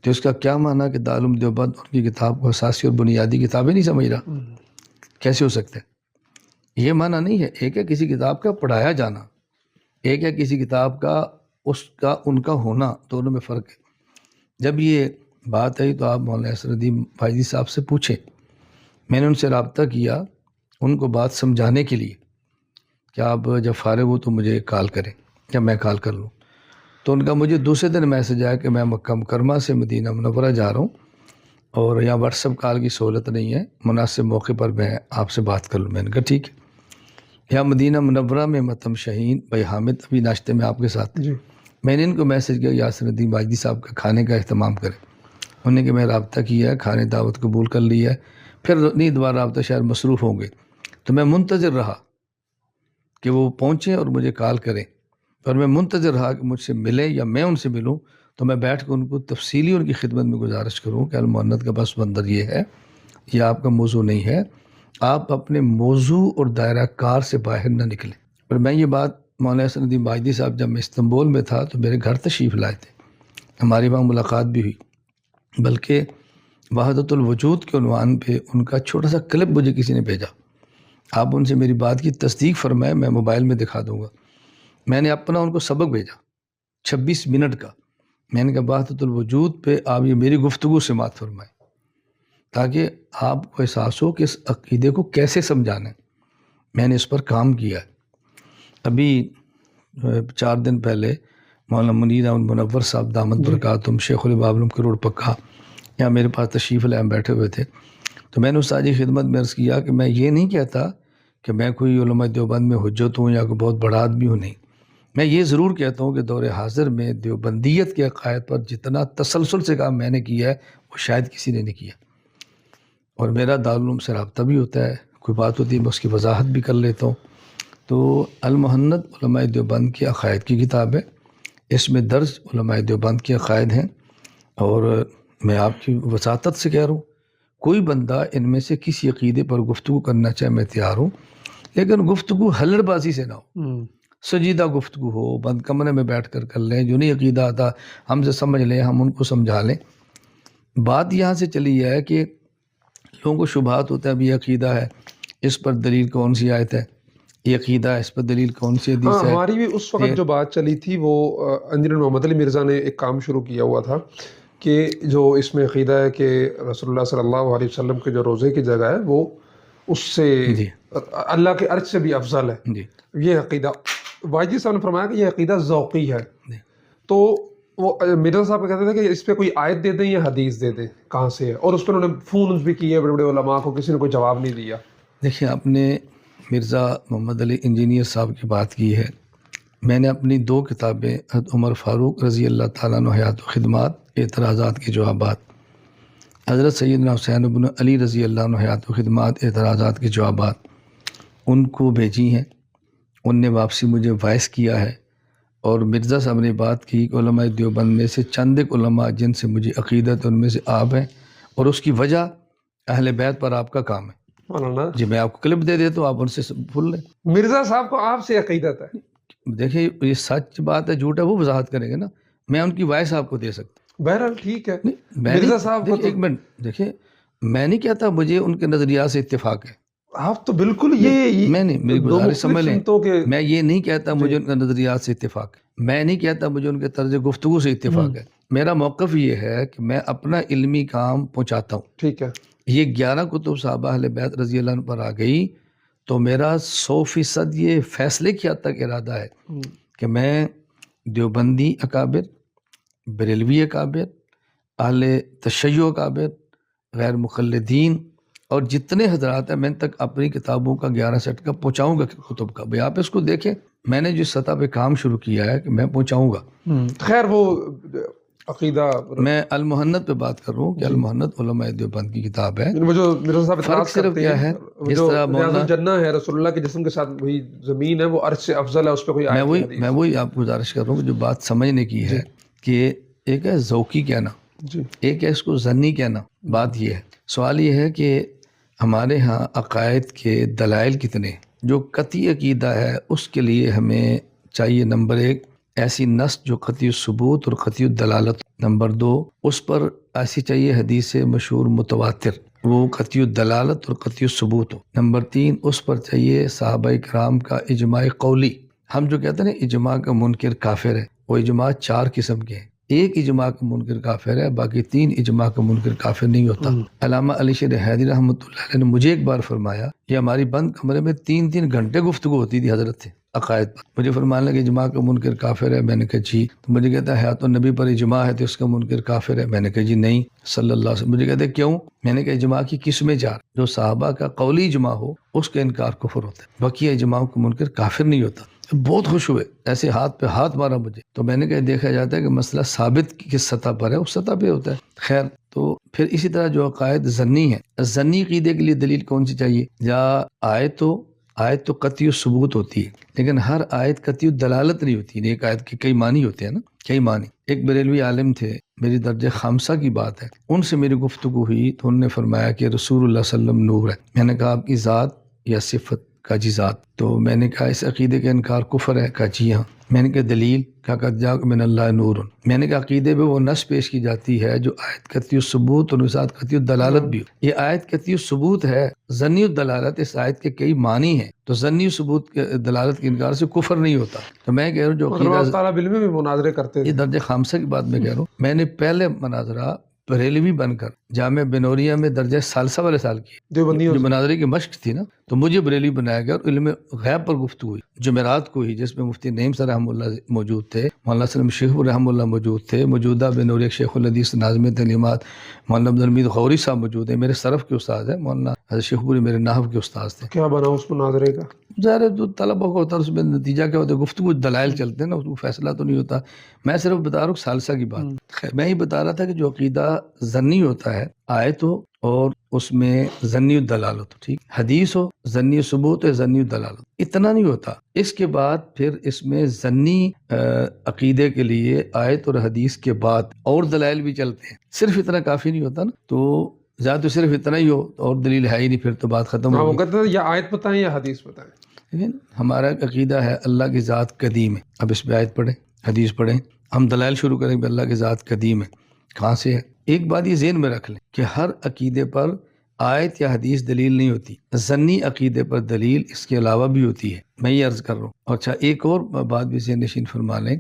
S2: تو اس کا کیا معنی کہ دارالعلوم دیوبند ان کی کتاب کو اساسی اور بنیادی کتابیں نہیں سمجھ رہا؟ کیسے ہو سکتا ہے؟ یہ معنی نہیں ہے۔ ایک ہے کسی کتاب کا پڑھایا جانا، ایک ہے کسی کتاب کا ان کا ہونا، دونوں میں فرق ہے۔ جب یہ بات آئی تو آپ مولانا اسر الدین واجدی صاحب سے پوچھیں۔ میں نے ان سے رابطہ کیا ان کو بات سمجھانے کے لیے کہ آپ جب فارغ ہو تو مجھے کال کریں یا میں کال کر لوں۔ تو ان کا مجھے دوسرے دن میسج آیا کہ میں مکہ مکرمہ سے مدینہ منورہ جا رہا ہوں، اور یہاں واٹس ایپ کال کی سہولت نہیں ہے، مناسب موقع پر میں آپ سے بات کر لوں۔ میں نے کہا ٹھیک ہے۔ یہاں مدینہ منورہ میں متم شہین بھائی حامد ابھی ناشتے میں آپ کے ساتھ
S1: جی۔
S2: میں نے ان کو میسج کیا یاسر الدین واجدی صاحب کا کھانے کا اہتمام کریں۔ انہوں نے کہ میں رابطہ کیا ہے، کھانے دعوت قبول کر لی ہے، پھر نہیں دوبارہ رابطہ، شاید مصروف ہوں گے۔ تو میں منتظر رہا کہ وہ پہنچیں اور مجھے کال کریں، اور میں منتظر رہا کہ مجھ سے ملیں یا میں ان سے ملوں، تو میں بیٹھ کے ان کو تفصیلی ان کی خدمت میں گزارش کروں کہ المعنت کا بس بندر یہ ہے، یہ آپ کا موضوع نہیں ہے، آپ اپنے موضوع اور دائرہ کار سے باہر نہ نکلیں۔ اور میں یہ بات مولانا اسر الدین واجدی صاحب جب میں استنبول میں تھا تو میرے گھر تشریف لائے تھے، ہماری وہاں ملاقات بھی ہوئی، بلکہ وحدت الوجود کے عنوان پہ ان کا چھوٹا سا کلپ مجھے کسی نے بھیجا۔ آپ ان سے میری بات کی تصدیق فرمائیں، میں موبائل میں دکھا دوں گا۔ میں نے اپنا ان کو سبق بھیجا 26 منٹ کا۔ میں نے کہا وحدت الوجود پہ آپ یہ میری گفتگو سماعت فرمائیں تاکہ آپ کو احساس ہو کہ اس عقیدے کو کیسے سمجھانا ہے۔ میں نے اس پر کام کیا ہے۔ ابھی 4 دن پہلے مولانا منیر احمد منور صاحب دامت برکاتہم شیخ البابلم کروڑ پکا یہاں میرے پاس تشریف لے بیٹھے ہوئے تھے، تو میں نے استاد کی خدمت میں عرض کیا کہ میں یہ نہیں کہتا کہ میں کوئی علماء دیوبند میں حجت ہوں یا کوئی بہت بڑا آدمی ہوں، نہیں، میں یہ ضرور کہتا ہوں کہ دور حاضر میں دیوبندیت کے عقائد پر جتنا تسلسل سے کام میں نے کیا ہے وہ شاید کسی نے نہیں کیا، اور میرا دارالعلوم سے رابطہ بھی ہوتا ہے، کوئی بات ہوتی ہے میں اس کی وضاحت بھی کر لیتا ہوں۔ تو المعنت علماء دیوبند کی عقائد کی کتاب ہے، اس میں درج علماء دیوبند کے عقائد ہیں، اور میں آپ کی وساطت سے کہہ رہا ہوں کوئی بندہ ان میں سے کسی عقیدے پر گفتگو کرنا چاہے میں تیار ہوں، لیکن گفتگو ہلڑ بازی سے نہ ہو، سجیدہ گفتگو ہو، بند کمرے میں بیٹھ کر لیں، جو نہیں عقیدہ آتا ہم سے سمجھ لیں، ہم ان کو سمجھا لیں۔ بات یہاں سے چلی ہے کہ لوگوں کو شبہات ہوتا ہے اب یہ عقیدہ ہے، اس پر دلیل کون سی آیت ہے، یہ عقیدہ ہے، اس پر دلیل کون سی حدیث ہے۔
S1: ہماری بھی اس وقت جو بات چلی تھی وہ انجینئر محمد علی مرزا نے ایک کام شروع کیا ہوا تھا کہ جو اس میں عقیدہ ہے کہ رسول اللہ صلی اللہ علیہ وسلم کے جو روزے کی جگہ ہے وہ اس سے
S2: جی
S1: اللہ کے عرش سے بھی افضل ہے،
S2: جی
S1: یہ عقیدہ واجد صاحب نے فرمایا کہ یہ عقیدہ ذوقی ہے.
S2: جی
S1: تو وہ مرزا صاحب کہتے تھے کہ اس پہ کوئی آیت دے دیں یا حدیث دے دیں کہاں سے ہے، اور اس پہ انہوں نے فون بھی کیے بڑے بڑے علماء کو، کسی نے کوئی جواب نہیں دیا.
S2: دیکھیں آپ نے مرزا محمد علی انجینئر صاحب کی بات کی ہے. میں نے اپنی 2 کتابیں حضرت عمر فاروق رضی اللہ تعالیٰ عنہ حیات و خدمات اعتراضات کے جوابات، حضرت سیدنا حسین بن علی رضی اللہ عنہ حیات و خدمات اعتراضات کے جوابات ان کو بھیجی ہیں. ان نے واپسی مجھے وائس کیا ہے. اور مرزا صاحب نے بات کی کہ علماء دیوبند میں سے چند ایک علماء جن سے مجھے عقیدت ان میں سے آپ ہیں، اور اس کی وجہ اہل بیت پر آپ کا کام ہے.
S1: مولانا
S2: جی میں آپ کو کلپ دے دیتا ہوں، آپ ان سے بھول لیں.
S1: مرزا صاحب کو آپ سے عقیدت ہے.
S2: دیکھیں یہ سچ بات ہے جھوٹ ہے وہ وضاحت کریں گے نا، میں ان کی وائس آپ کو دے سکتا ہوں.
S1: بہرحال ٹھیک ہے.
S2: میں
S1: مرزا صاحب کو
S2: دیکھیں ایک منٹ دیکھیں، میں نہیں کہتا مجھے ان کے نظریات سے اتفاق ہے.
S1: آپ تو بالکل یہ
S2: میں نہیں، میری
S1: دو
S2: گزارش
S1: مختلف
S2: سمجھ لیں،
S1: سمتوں کے
S2: میں یہ نہیں کہتا مجھے ان کے نظریات سے اتفاق ہے، میں نہیں کہتا مجھے ان کے طرز گفتگو سے اتفاق ہے. میرا موقف یہ ہے کہ میں اپنا علمی کام پہنچاتا ہوں.
S1: ٹھیک ہے.
S2: یہ 11 کتب صحابہ اہل بیت رضی اللہ عنہ پر آ گئی تو میرا 100% یہ فیصلے کی حد تک ارادہ ہے کہ میں دیوبندی اکابر، بریلوی اکابر، اہل تشیع اکابر، غیر مقلدین اور جتنے حضرات ہیں میں ان تک اپنی کتابوں کا 11 سیٹ کا پہنچاؤں گا کتب کا. بھئی آپ اس کو دیکھیں، میں نے جس سطح پہ کام شروع کیا ہے کہ میں پہنچاؤں گا.
S1: خیر وہ عقیدہ
S2: میں المحنت پہ بات کر رہا ہوں کہ المحنت علماء دیوبند کی کتاب ہے.
S1: وہ جو مرزا صاحب
S2: فرق
S1: اعتراض
S2: صرف
S1: کرتے
S2: کیا ہے،
S1: ہیں
S2: جس
S1: جو
S2: طرح
S1: ریاض
S2: مولانا
S1: الجنہ ہے رسول اللہ کے جسم کے ساتھ وہی زمین ہے، وہ عرش سے افضل ہے، اس پہ کوئی آیت نہیں حدیث.
S2: میں وہی آپ کو گزارش کر رہا ہوں کہ جو بات سمجھنے کی ہے کہ ایک ہے ذوقی کہنا،
S1: جی
S2: ایک ہے اس کو ظنی کہنا. بات یہ ہے، سوال یہ ہے کہ ہمارے ہاں عقائد کے دلائل کتنے ہیں. جو قطعی عقیدہ ہے اس کے لیے ہمیں چاہیے نمبر 1 ایسی نص جو قطعی ثبوت اور قطعی دلالت. نمبر 2 اس پر ایسی چاہیے حدیث مشہور متواتر، وہ قطعی دلالت اور قطعی ثبوت ہو. نمبر 3 اس پر چاہیے صحابہ کرام کا اجماع قولی. ہم جو کہتے ہیں نا اجماع کا منکر کافر ہے، وہ اجماع 4 قسم کے ہیں. ایک اجماع کا منکر کافر ہے، باقی 3 اجماع کا منکر کافر نہیں ہوتا. علامہ علی شیر حیدری رحمۃ اللہ علیہ نے مجھے ایک بار فرمایا، یہ ہماری بند کمرے میں 3 گھنٹے گفتگو ہوتی تھی حضرت سے عقائد پر. مجھے فرمانے لگے اجماع کا منکر کافر ہے. میں نے کہا جی. تو مجھے کہتا ہے حیات النبی پر اجماع ہے تو اس کا منکر کافر ہے. میں نے کہا جی نہیں صلی اللہ علیہ وسلم. مجھے کہتے کیوں؟ میں نے کہا اجماع کی قسمیں 4، جو صحابہ کا قولی اجماع ہو اس کا انکار کفر ہوتا ہے، باقی اجماع کا منکر کافر نہیں ہوتا. بہت خوش ہوئے، ایسے ہاتھ پہ ہاتھ مارا مجھے. تو میں نے کہا دیکھا جاتا ہے کہ مسئلہ ثابت کس سطح پر ہے، اس سطح پہ ہوتا ہے. خیر تو پھر اسی طرح جو عقائد ظنی ہے، ظنی عقیدے کے لیے دلیل کون سی چاہیے؟ یا آیت تو قطعی ثبوت ہوتی ہے، لیکن ہر آیت قطعی دلالت نہیں ہوتی. ایک آیت کے کئی معنی ہوتے ہیں نا، کئی معنی. ایک بریلوی عالم تھے، میری درجہ خامسہ کی بات ہے، ان سے میری گفتگو ہوئی تو انہوں نے فرمایا کہ رسول اللہ صلی اللہ علیہ وسلم نور ہے. میں نے کہا آپ کی ذات یا صفت؟ کہا جی ذات. تو میں نے کہا اس عقیدے کا انکار کفر ہے؟ کہا جی ہاں. میں نے کہا دلیل؟ کہا قد جاءکم من اللہ نور. میں نے کہا عقیدے پہ وہ نص پیش کی جاتی ہے جو آیت قطعی ثبوت اور ساتھ قطعی دلالت بھی ہو. یہ آیت قطعی ثبوت ہے، ظنی دلالت اس آیت کے کئی معنی ہیں، تو ظنی ثبوت کے دلالت کے انکار سے کفر نہیں ہوتا. تو میں کہہ رہا ہوں جو عقیدہ
S1: طالب علم میں بھی مناظرے کرتے
S2: یہ درجہ خامسہ کی بات میں کہہ رہا ہوں. میں نے پہلے مناظرہ بریلوی بن کر جامعہ بنوریہ میں درجہ ثالثہ والے سال کی،
S1: دیوبندیوں
S2: جو مناظرے کی مشق تھی نا، تو مجھے بریلوی بنایا گیا اور علم غیب پر گفتگو ہوئی. جمعرات کو ہی، جس میں مفتی نعیم صاحب رحمہ اللہ موجود تھے، مولانا سلم شیخ رحمہ اللہ موجود تھے، موجودہ بنوریہ شیخ الحدیث ناظم تعلیمات مولانا عبد الحمید غوری صاحب موجود ہیں، میرے صرف کے استاد ہیں. مولانا حضرت شیخ پوری میرے نحو کے استاد تھے.
S1: کیا بنا اس مناظرے کا؟
S2: ظاہر ہے جو طلبہ کو ہوتا ہے اس میں نتیجہ کیا ہوتا ہے، گفتگو دلائل چلتے ہیں نا، اس کو فیصلہ تو نہیں ہوتا. میں صرف بتا رہا ہوں ثالثہ کی بات. خیر میں ہی بتا رہا تھا کہ جو عقیدہ ظنی ہوتا ہے، آیت ہو اور اس میں ظنی دلالت ہو، ٹھیک، حدیث ہو ظنی ثبوت ہے، ظنی دلالت، اتنا نہیں ہوتا. اس کے بعد پھر اس میں ظنی عقیدے کے لیے آیت اور حدیث کے بعد اور دلائل بھی چلتے ہیں. صرف اتنا کافی نہیں ہوتا نا. تو یا تو صرف اتنا ہی ہو اور دلیل ہے ہی نہیں، پھر تو بات ختم
S1: وہ
S2: ہوگی.
S1: کہتے ہیں یا آیت بتائیں یا حدیث بتائیں.
S2: لیکن ہمارا عقیدہ ہے اللہ کی ذات قدیم ہے. اب اس پہ آیت پڑھیں، حدیث پڑھیں، ہم دلائل شروع کریں کہ اللہ کی ذات قدیم ہے. کہاں سے ہے؟ ایک بات یہ ذہن میں رکھ لیں کہ ہر عقیدے پر آیت یا حدیث دلیل نہیں ہوتی. ظنی عقیدے پر دلیل اس کے علاوہ بھی ہوتی ہے. میں یہ عرض کر رہا ہوں. اچھا ایک اور بات بھی ذہن نشین فرما لیں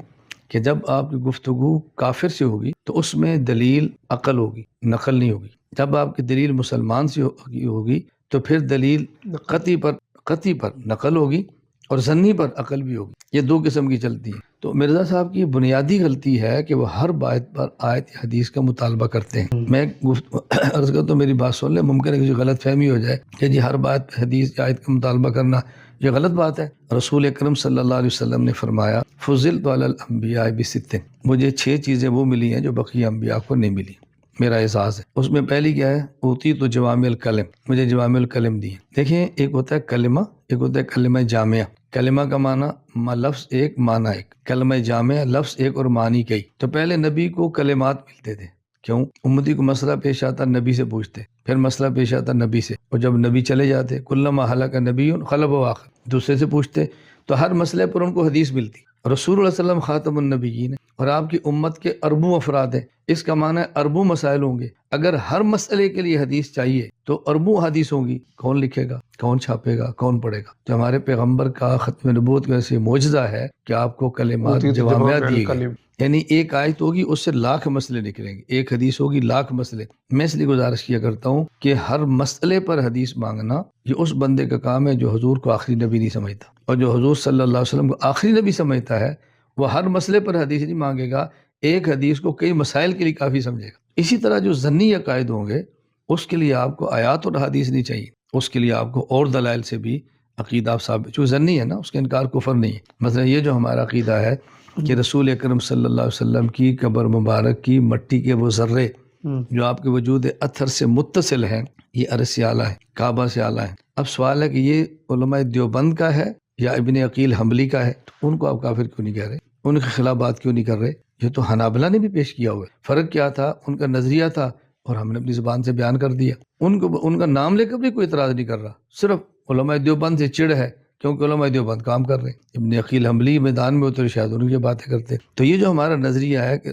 S2: کہ جب آپ کی گفتگو کافر سے ہوگی تو اس میں دلیل عقل ہوگی، نقل نہیں ہوگی. جب آپ کی دلیل مسلمان سے ہوگی تو پھر دلیل قطعی پر نقل ہوگی اور ظنی پر عقل بھی ہوگی. یہ دو قسم کی چلتی ہیں. تو مرزا صاحب کی بنیادی غلطی ہے کہ وہ ہر بات پر آیت حدیث کا مطالبہ کرتے ہیں. میں عرض کرتا ہوں، میری بات سن لیں، ممکن ہے کسی غلط فہمی ہو جائے کہ جی ہر بات پہ حدیث یا آیت کا مطالبہ کرنا یہ غلط بات ہے. رسول اکرم صلی اللہ علیہ وسلم نے فرمایا فضلت علی الانبیاء بست، مجھے 6 چیزیں وہ ملی ہیں جو بقیہ انبیاء کو نہیں ملی، میرا اعزاز ہے. اس میں پہلی کیا ہے؟ اوتی تو جوامع الکلم، مجھے جوامع الکلم دی. دیکھیں، ایک ہوتا ہے کلمہ، ایک ہوتا ہے کلمہ جامعہ. کلمہ کا معنی لفظ ایک، معنی ایک. کلمہ جامعہ لفظ ایک اور معنی کئی. تو پہلے نبی کو کلمات ملتے تھے. کیوں؟ امتی کو مسئلہ پیش آتا نبی سے پوچھتے، پھر مسئلہ پیش آتا نبی سے، اور جب نبی چلے جاتے کلما ہلاک نبی خلب و آخر، دوسرے سے پوچھتے. تو ہر مسئلے پر ان کو حدیث ملتی. رسول اللہ صلی اللہ علیہ وسلم خاتم النبیین ہے اور آپ کی امت کے اربوں افراد ہیں. اس کا معنی ہے اربوں مسائل ہوں گے. اگر ہر مسئلے کے لیے حدیث چاہیے تو اربوں حدیث ہوں گی. کون لکھے گا، کون چھاپے گا، کون پڑھے گا؟ تو ہمارے پیغمبر کا ختم نبوت کا ایسے معجزہ ہے کہ آپ کو کلمات جوامع دیے گئے. یعنی ایک آیت ہوگی، اس سے لاکھ مسئلے نکلیں گے. ایک حدیث ہوگی، لاکھ مسئلے. میں اس لیے گزارش کیا کرتا ہوں کہ ہر مسئلے پر حدیث مانگنا یہ اس بندے کا کام ہے جو حضور کو آخری نبی نہیں سمجھتا. اور جو حضور صلی اللہ علیہ وسلم کو آخری نبی سمجھتا ہے وہ ہر مسئلے پر حدیث نہیں مانگے گا، ایک حدیث کو کئی مسائل کے لیے کافی سمجھے گا. اسی طرح جو ظنی عقائد ہوں گے اس کے لیے آپ کو آیات اور حدیث نہیں چاہیے، اس کے لیے آپ کو اور دلائل سے بھی عقیدہ آپ ثابت. جو ظنی ہے نا، اس کا انکار کفر نہیں ہے. مثلا یہ جو ہمارا عقیدہ ہے کہ رسول اکرم صلی اللہ علیہ وسلم کی قبر مبارک کی مٹی کے وہ ذرے جو آپ کے وجود اطہر سے متصل ہیں، یہ عرش سے اعلیٰ ہے، کعبہ سے اعلیٰ ہے. اب سوال ہے کہ یہ علماء دیوبند کا ہے یا ابن عقیل حنبلی کا ہے، تو ان کو آپ کافر کیوں نہیں کہہ رہے؟ ان کے خلاف بات کیوں نہیں کر رہے؟ یہ تو حنابلہ نے بھی پیش کیا ہوا ہے. فرق کیا تھا؟ ان کا نظریہ تھا اور ہم نے اپنی زبان سے بیان کر دیا. ان کا نام لے کر بھی کوئی اعتراض نہیں کر رہا، صرف علماء دیوبند سے چڑ ہے کیونکہ علماء دیوبند کام کر رہے ہیں. ابن عقیل حنبلی میدان میں اترے، شاید ان کی باتیں کرتے. تو یہ جو ہمارا نظریہ ہے کہ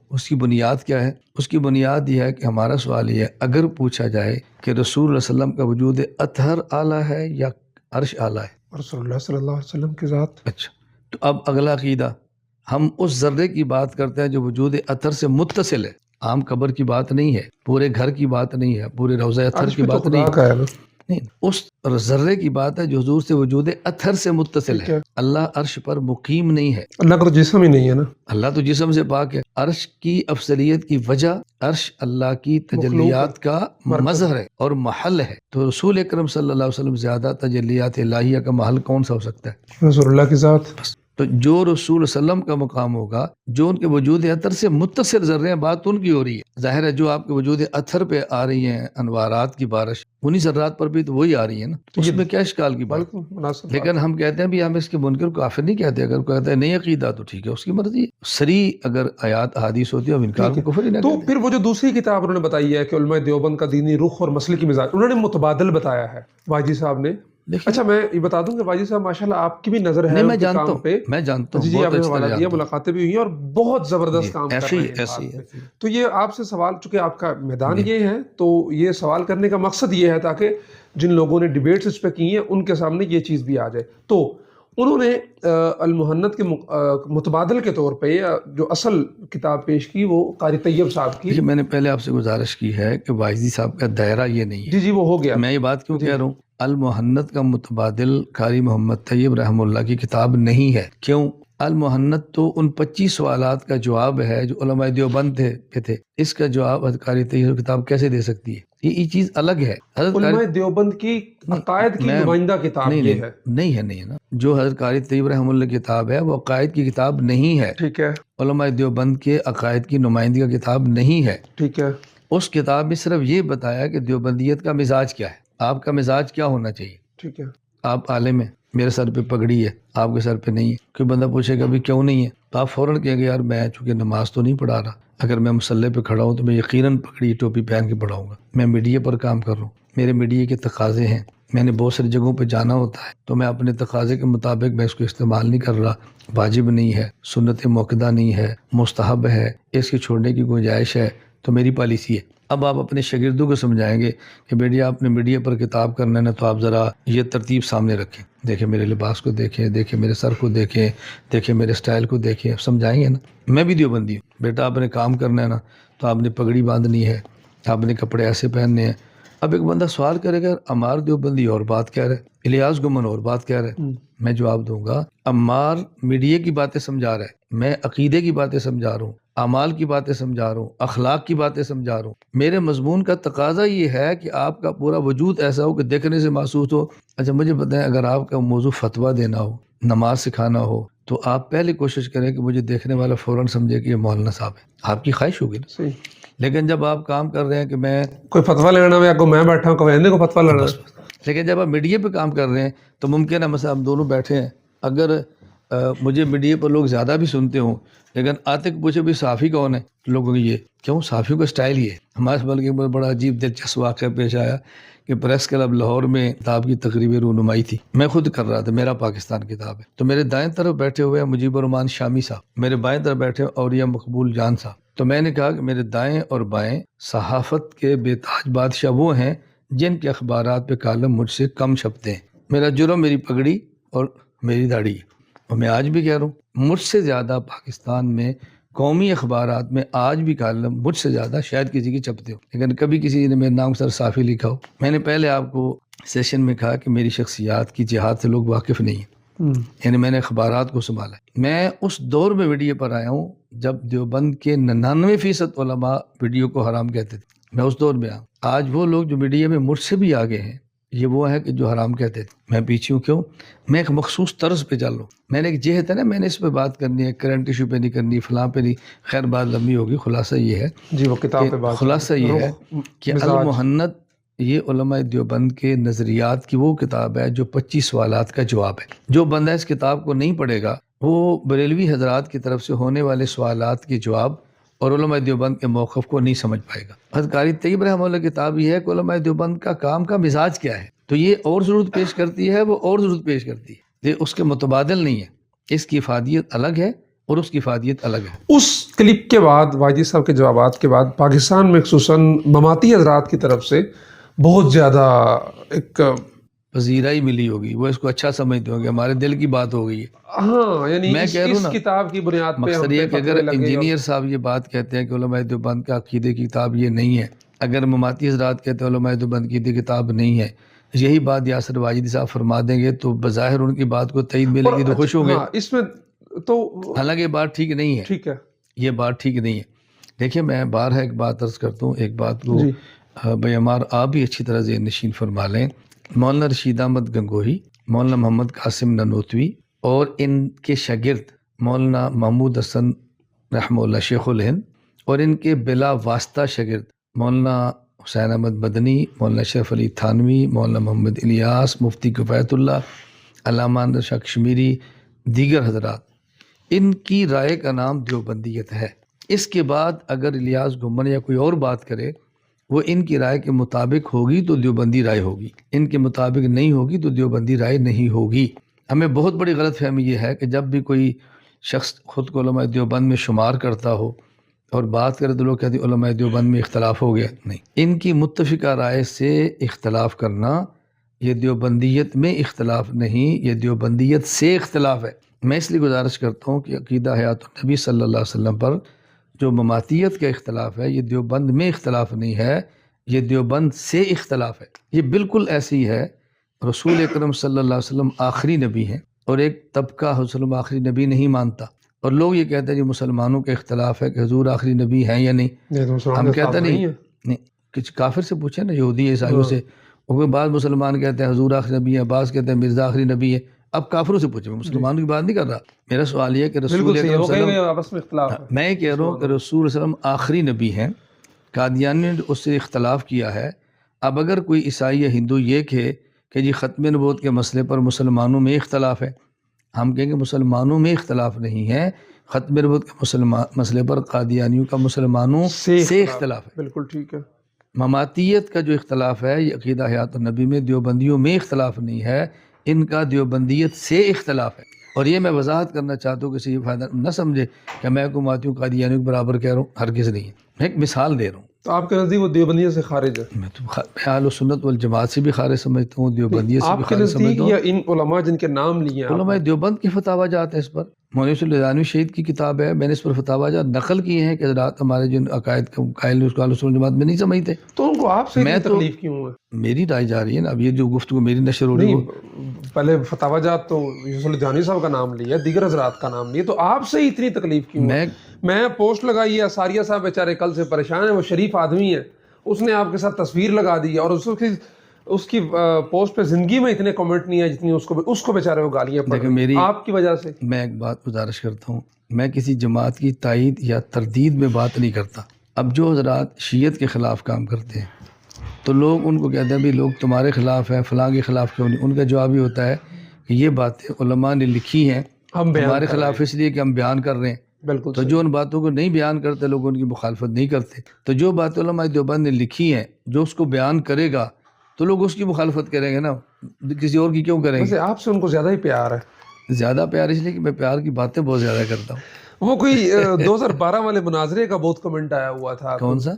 S2: اس کی بنیاد کیا ہے؟ اس کی بنیاد یہ ہے کہ ہمارا سوال یہ ہے، اگر پوچھا جائے کہ رسول اللہ صلی اللہ علیہ وسلم کا وجود اطہر اعلیٰ ہے یا عرش اعلیٰ ہے؟
S1: رسول اللہ صلی اللہ علیہ وسلم کی ذات.
S2: اچھا، تو اب اگلا عقیدہ، ہم اس ذرے کی بات کرتے ہیں جو وجود اطہر سے متصل ہے. عام قبر کی بات نہیں ہے، پورے گھر کی بات نہیں ہے، پورے روضہ اطہر کی بات نہیں ہے، اس ذرے کی بات ہے جو حضور سے وجود اطہر سے متصل ہے. اللہ عرش پر مقیم نہیں ہے،
S1: اللہ کا تو جسم ہی نہیں ہے نا.
S2: اللہ تو جسم سے پاک ہے. عرش کی افضلیت کی وجہ عرش اللہ کی تجلیات کا مظہر ہے اور محل ہے. تو رسول اکرم صلی اللہ علیہ وسلم زیادہ تجلیات الہیہ کا محل کون سا ہو سکتا ہے؟
S1: رسول اللہ کی ذات.
S2: تو جو رسول اللہ علیہ وسلم کا مقام ہوگا، جو ان کے وجود اطہر سے متصل ذرے ہیں، بات ان کی ہو رہی ہے. ظاہر ہے جو آپ کے وجود اطہر پہ آ رہی ہیں انوارات کی بارش، انہی ذرات پر بھی تو وہی آ رہی ہیں نا. اس میں کیا اشکال کی بات؟ لیکن ہم کہتے ہیں بھی ہم اس کے منکر کو کافر نہیں کہتے. اگر کوئی کہتا ہے نہیں عقیدہ تو ٹھیک ہے، اس کی مرضی ہے. صریح اگر آیات احادیث ہوتی ہے ہم انکار کو کفر ہی نہ
S1: تو
S2: کہتے.
S1: پھر وہ جو دوسری کتاب انہوں نے بتائی ہے کہ علماء دیوبند کا دینی رخ اور مسلکی مزاج، انہوں نے متبادل بتایا ہے واجی صاحب نے. اچھا، میں یہ بتا دوں کہ واجی صاحب ماشاءاللہ آپ کی بھی نظر ہے.
S2: میں جانتا ہوں
S1: جی آپ نے حوالہ دیا، ملاقاتیں بھی ہوئی ہیں اور بہت زبردست کام کر رہے ہیں. تو یہ آپ سے سوال، چونکہ آپ کا میدان یہ ہے تو یہ سوال کرنے کا مقصد یہ ہے تاکہ جن لوگوں نے ڈیبیٹس اس پہ کی ہیں ان کے سامنے یہ چیز بھی آ جائے. تو انہوں نے المحنت کے متبادل کے طور پہ جو اصل کتاب پیش کی وہ قاری طیب صاحب کی.
S2: میں نے پہلے آپ سے گزارش کی ہے کہ واعظی صاحب کا دائرہ یہ نہیں ہے.
S1: جی وہ ہو گیا.
S2: میں یہ بات کیوں کہہ رہا ہوں؟ المحنت کا متبادل قاری محمد طیب رحمہ اللہ کی کتاب نہیں ہے. کیوں؟ المحنت تو ان 25 سوالات کا جواب ہے جو علماء دیوبند تھے. اس کا جواب قاری طیب کتاب کیسے دے سکتی ہے؟ یہ چیز الگ ہے.
S1: علماء دیوبند کی عقائد کی نمائندہ کتاب یہ ہے.
S2: نہیں ہے نا. جو حضرت قاری طیب رحمہ اللہ کی کتاب ہے وہ عقائد کی کتاب نہیں ہے.
S1: ٹھیک ہے.
S2: علماء دیوبند کے عقائد کی نمائندگی کا کتاب نہیں ہے.
S1: ٹھیک ہے. اس
S2: کتاب میں صرف یہ بتایا کہ دیوبندیت کا مزاج کیا ہے، آپ کا مزاج کیا ہونا چاہیے.
S1: ٹھیک ہے.
S2: آپ عالم ہیں، میرے سر پہ پگڑی ہے، آپ کے سر پہ نہیں ہے. کوئی بندہ پوچھے گا بھی کیوں نہیں ہے، تو آپ فوراً کہیں گے یار میں چونکہ نماز تو نہیں پڑھا رہا، اگر میں مصلی پہ کھڑا ہوں تو میں یقیناً پگڑی ٹوپی پہن کے پڑھاؤں گا. میں میڈیا پر کام کر رہا ہوں، میرے میڈیا کے تقاضے ہیں، میں نے بہت ساری جگہوں پہ جانا ہوتا ہے، تو میں اپنے تقاضے کے مطابق میں اس کو استعمال نہیں کر رہا. واجب نہیں ہے، سنت موقدہ نہیں ہے، مستحب ہے، اس کے چھوڑنے کی گنجائش ہے، تو میری پالیسی ہے. اب آپ اپنے شاگردوں کو سمجھائیں گے کہ بیٹی آپ نے میڈیا پر کتاب کرنا ہے نا تو آپ ذرا یہ ترتیب سامنے رکھیں، دیکھیں میرے لباس کو دیکھیں، دیکھیں میرے سر کو دیکھیں، دیکھیں میرے سٹائل کو دیکھیں، سمجھائیں گے نا. میں بھی دیوبندی ہوں، بیٹا آپ نے کام کرنا ہے نا تو آپ نے پگڑی باندھنی ہے، آپ نے کپڑے ایسے پہننے ہیں. اب ایک بندہ سوال کرے گا عمار دیوبندی اور بات کہہ رہا ہے، الیاس گمن اور بات کہہ رہا ہے. میں جواب دوں گا عمار میڈیا کی باتیں سمجھا رہا ہے، میں عقیدے کی باتیں سمجھا رہا ہوں، اعمال کی باتیں سمجھا رہا ہوں، اخلاق کی باتیں سمجھا رہا ہوں. میرے مضمون کا تقاضا یہ ہے کہ آپ کا پورا وجود ایسا ہو کہ دیکھنے سے محسوس ہو. اچھا مجھے بتائیں، اگر آپ کا موضوع فتویٰ دینا ہو، نماز سکھانا ہو، تو آپ پہلے کوشش کریں کہ مجھے دیکھنے والا فوراً سمجھے کہ یہ مولانا صاحب ہے. آپ کی خواہش ہوگی نا.
S1: صحیح.
S2: لیکن جب آپ کام کر رہے ہیں کہ میں
S1: کوئی فتویٰ لینا ہو یا کوئی میں بیٹھا ہوں کوئی اندے کو فتویٰ لینا ہے.
S2: لیکن جب آپ میڈیا پہ کام کر رہے ہیں تو ممکن ہے مثلا ہم دونوں بیٹھے ہیں، اگر مجھے میڈیا پر لوگ زیادہ بھی سنتے ہوں لیکن آتے کہ پوچھے بھی صحافی کون ہے، لوگوں کو یہ کیوں، صحافیوں کا سٹائل یہ ہے. ہمارے بلکہ بڑا عجیب دلچسپ واقعہ پیش آیا کہ پریس کلب لاہور میں کتاب کی تقریبی رونمائی تھی، میں خود کر رہا تھا، میرا پاکستان کتاب ہے. تو میرے دائیں طرف بیٹھے ہوئے ہیں مجیب الرحمان شامی صاحب، میرے بائیں طرف بیٹھے اولیاء مقبول جان صاحب. تو میں نے کہا کہ میرے دائیں اور بائیں صحافت کے بے تاج بادشاہ وہ ہیں جن کے اخبارات پہ کالم مجھ سے کم چھپتے ہیں. میرا جرم میری پگڑی اور میری داڑھی ہے. اور میں آج بھی کہہ رہا ہوں مجھ سے زیادہ پاکستان میں قومی اخبارات میں آج بھی کالم مجھ سے زیادہ شاید کسی کے چھپتے ہو، لیکن کبھی کسی نے میرے نام سر صافی لکھا ہو. میں نے پہلے آپ کو سیشن میں کہا کہ میری شخصیات کی جہاد سے لوگ واقف نہیں ہیں، یعنی میں نے اخبارات کو سنبھالا. میں اس دور میں میڈیا پر آیا ہوں جب دیوبند کے 99% علماء ویڈیو کو حرام کہتے تھے. میں اس دور میں آیا. آج وہ لوگ جو میڈیا میں مجھ سے بھی آگے ہیں یہ وہ ہے کہ جو حرام کہتے تھے. میں پیچھے ہوں کیوں؟ میں ایک مخصوص طرز پہ چل رہا ہوں. میں نے ایک جہت ہے نا، میں نے اس پہ بات کرنی ہے، کرنٹ ایشو پہ نہیں کرنی، فلاں پہ نہیں. خیر بات لمبی ہوگی، خلاصہ یہ ہے
S1: جی وہ کتاب پہ بات،
S2: خلاصہ یہ ہے کہ المحنت یہ علماء دیوبند کے نظریات کی وہ کتاب ہے جو 25 سوالات کا جواب ہے. جو بندہ اس کتاب کو نہیں پڑھے گا وہ بریلوی حضرات کی طرف سے ہونے والے سوالات کے جواب اور علماء دیوبند کے موقف کو نہیں سمجھ پائے گا. حضرت قاری طیب رحمہ اللہ کی کتاب یہ ہے کہ علماء دیوبند کا کام کا مزاج کیا ہے، تو یہ اور ضرورت پیش کرتی ہے، وہ اور ضرورت پیش کرتی ہے، یہ اس کے متبادل نہیں ہے. اس کی افادیت الگ ہے اور اس کی افادیت الگ ہے.
S1: اس کلپ کے بعد واجد صاحب کے جوابات کے بعد پاکستان میں خصوصاً مماتی حضرات کی طرف سے بہت زیادہ ایک
S2: پذیرائی ملی ہوگی، وہ اس کو اچھا سمجھتے ہوں گے، ہمارے دل کی بات ہو گئی ہے.
S1: ہاں یعنی
S2: میں کہہ رہا ہوں
S1: اس
S2: نا،
S1: کتاب کی بنیاد پہ
S2: مقصد یہ کہ اگر انجینئر صاحب یہ بات کہتے ہیں کہ علماء دیوبند کا عقیدے کی کتاب یہ نہیں ہے، اگر مماتی حضرات کہتے ہیں علماء دیوبند کی عقیدے کتاب نہیں ہے، یہی بات یاسر واجدی صاحب فرما دیں گے تو بظاہر ان کی بات کو تائید ملے گی تو خوش ہوں گے.
S1: اس میں تو
S2: حالانکہ یہ بات ٹھیک نہیں ہے،
S1: ٹھیک ہے،
S2: یہ بات ٹھیک نہیں ہے. دیکھیں میں بارہا ایک بات عرض کرتا ہوں، ایک بات کو بھائی عمار آپ بھی اچھی طرح ذہن نشین فرما لیں. مولانا رشید احمد گنگوہی، مولانا محمد قاسم ننوتوی اور ان کے شاگرد مولانا محمود حسن رحمہ اللہ شیخ الہند اور ان کے بلا واسطہ شاگرد مولانا حسین احمد مدنی، مولانا شریف علی تھانوی، مولانا محمد الیاس، مفتی کفایت اللہ، علامہ احمد شاہ کشمیری، دیگر حضرات، ان کی رائے کا نام دیوبندیت ہے. اس کے بعد اگر الیاس گھمن یا کوئی اور بات کرے وہ ان کی رائے کے مطابق ہوگی تو دیوبندی رائے ہوگی، ان کے مطابق نہیں ہوگی تو دیوبندی رائے نہیں ہوگی. ہمیں بہت بڑی غلط فہمی یہ ہے کہ جب بھی کوئی شخص خود کو علماء دیوبند میں شمار کرتا ہو اور بات کرے تو لوگ کہتے ہیں علماء دیوبند میں اختلاف ہو گیا. نہیں، ان کی متفقہ رائے سے اختلاف کرنا یہ دیوبندیت میں اختلاف نہیں، یہ دیوبندیت سے اختلاف ہے. میں اس لیے گزارش کرتا ہوں کہ عقیدہ حیات النبی صلی اللہ علیہ وسلم پر جو مماتیت کا اختلاف ہے یہ دیوبند میں اختلاف نہیں ہے، یہ دیوبند سے اختلاف ہے. یہ بالکل ایسی ہے، رسول اکرم صلی اللہ علیہ وسلم آخری نبی ہیں اور ایک طبقہ حضور آخری نبی نہیں مانتا، اور لوگ یہ کہتے ہیں یہ مسلمانوں کا اختلاف ہے کہ حضور آخری نبی ہیں یا نہیں. ہم کہتے نہیں، کچھ کافر سے پوچھیں نا، یہودی عیسائیوں سے، بعض مسلمان کہتے ہیں حضور آخری نبی ہے، بعض کہتے ہیں مرزا آخری نبی ہے. اب کافروں سے پوچھیں، میں مسلمانوں کی بات نہیں کر رہا. میرا سوال یہ ہے کہ رسول اکرم صلی اللہ علیہ وسلم، میں یہ کہہ رہا ہوں کہ رسول صلی اللہ علیہ وسلم آخری نبی ہیں، قادیانی نے اس سے اختلاف کیا ہے. اب اگر کوئی عیسائی یا ہندو یہ کہے کہ جی ختم نبوت کے مسئلے پر مسلمانوں میں اختلاف ہے، ہم کہیں گے مسلمانوں میں اختلاف نہیں ہے، ختم نبوت کے مسئلے پر قادیانیوں کا مسلمانوں سے اختلاف ہے.
S1: بالکل ٹھیک ہے.
S2: مماتیت کا جو اختلاف ہے یہ عقیدہ حیات النبی میں دیوبندیوں میں اختلاف نہیں ہے، ان کا دیوبندیت سے اختلاف ہے. اور یہ میں وضاحت کرنا چاہتا ہوں، کسی یہ فائدہ نہ سمجھے کہ میں کو ماتیوں قادیانیوں کے برابر کہہ رہا ہوں، ہرگز نہیں ہے. میں ایک مثال دے رہا ہوں
S1: تو آپ کے نزدیک وہ دیوبندیت سے خارج ہے؟
S2: میں اہل سنت والجماعت سے بھی خارج سمجھتا ہوں، دیوبندیت سے بھی
S1: آپ کے
S2: خارج
S1: نزدیک
S2: سمجھتا ہوں۔
S1: یا ان علماء جن کے نام لیے ہیں
S2: علماء دیوبند کی فتاوی جات ہے اس پر، مولوی صلی اللہ علیہ شہید کی کتاب ہے، میں نے اس پر فتاوی جات نقل کیے ہیں کہ حضرات ہمارے جن عقائد کے قائل اس کو اہل سنت جماعت میں نہیں سمجھتے۔
S1: تو ان کو آپ سے
S2: میں
S1: اتنی
S2: تو
S1: تکلیف کیوں ہے؟
S2: میری رائے جا رہی ہے نا، اب یہ جو گفتگو میری نشر ہو رہی ہے
S1: نہیں، پہلے فتاوی جات تو یوسف الجانی صاحب کا نام لیا، دیگر حضرات کا نام لیا، تو آپ سے اتنی تکلیف کیوں ہے؟ میں پوسٹ لگائی ہے، ساریہ صاحب بیچارے کل سے پریشان ہیں، وہ شریف آدمی ہے، اس نے آپ کے ساتھ تصویر لگا دی ہے اور اس کی پوسٹ پہ زندگی میں اتنے کمنٹ نہیں ہے جتنی اس کو بیچارے وہ گالیاں پڑ رہی ہیں آپ کی وجہ سے۔
S2: میں ایک بات گزارش کرتا ہوں، میں کسی جماعت کی تائید یا تردید میں بات نہیں کرتا۔ اب جو حضرات شیعت کے خلاف کام کرتے ہیں تو لوگ ان کو کہتے ہیں بھی لوگ تمہارے خلاف ہیں، فلاں کے خلاف کیوں نہیں؟ ان کا جواب یہ ہوتا ہے کہ یہ باتیں علماء نے لکھی ہیں ہمارے خلاف اس لیے کہ ہم بیان کر رہے ہیں۔
S1: بالکل،
S2: تو جو ان باتوں کو نہیں بیان کرتے لوگ ان کی مخالفت نہیں کرتے، تو جو باتیں علماء دیوبند نے لکھی ہیں جو اس کو بیان کرے گا تو لوگ اس کی مخالفت کریں گے نا، کسی اور کی کیوں کریں گے؟
S1: ویسے آپ سے ان کو زیادہ ہی پیار ہے۔
S2: زیادہ پیار اس لیے کہ میں پیار کی باتیں بہت زیادہ کرتا ہوں۔
S1: وہ کوئی 2012 والے مناظرے کا بہت کمنٹ آیا ہوا تھا،
S2: کون سا؟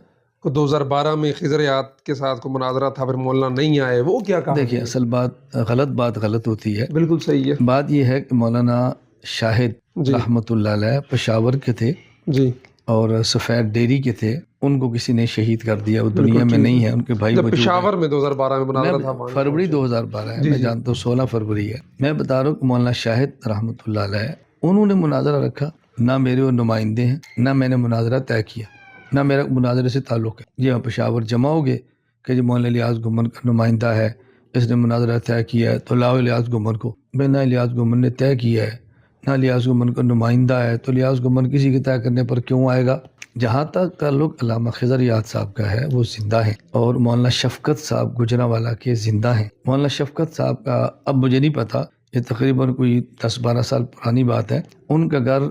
S1: 2012 میں خضر یاد کے ساتھ کو مناظرہ تھا، پھر مولانا نہیں آئے، وہ کیا کہا؟
S2: دیکھیے اصل بات غلط ہوتی ہے۔
S1: بالکل صحیح ہے۔
S2: بات یہ ہے کہ مولانا شاہد رحمۃ اللہ علیہ پشاور کے تھے
S1: جی،
S2: اور سفید ڈیری کے تھے، ان کو کسی نے شہید کر دیا، وہ دنیا میں نہیں ہے، ان کے بھائی موجود ہیں۔
S1: پشاور میں 2012 میں مناظرہ تھا،
S2: فروری 2012 ہے، میں جانتا ہوں 16 فروری ہے۔ میں بتا رہا ہوں کہ مولانا شاہد رحمۃ اللہ علیہ انہوں نے مناظرہ رکھا، نہ میرے وہ نمائندے ہیں، نہ میں نے مناظرہ طے کیا، نہ میرا مناظرے سے تعلق ہے۔ جی ہاں، پشاور جمع ہو گئے کہ جو مولانا الیاس گھمن کا نمائندہ ہے، اس نے مناظرہ طے کیا ہے تو لاؤ الیاس گھمن کو۔ نہ الیاس گھمن نے طے کیا ہے، نہ الیاس گھمن کا نمائندہ ہے، تو الیاس گھمن کسی کے طے کرنے پر کیوں آئے گا؟ جہاں تک تعلق علامہ خضر یاد صاحب کا ہے وہ زندہ ہیں، اور مولانا شفقت صاحب گجرانوالہ کے زندہ ہیں۔ مولانا شفقت صاحب کا اب مجھے نہیں پتا، یہ تقریباً کوئی 10-12 سال پرانی بات ہے، ان کا گھر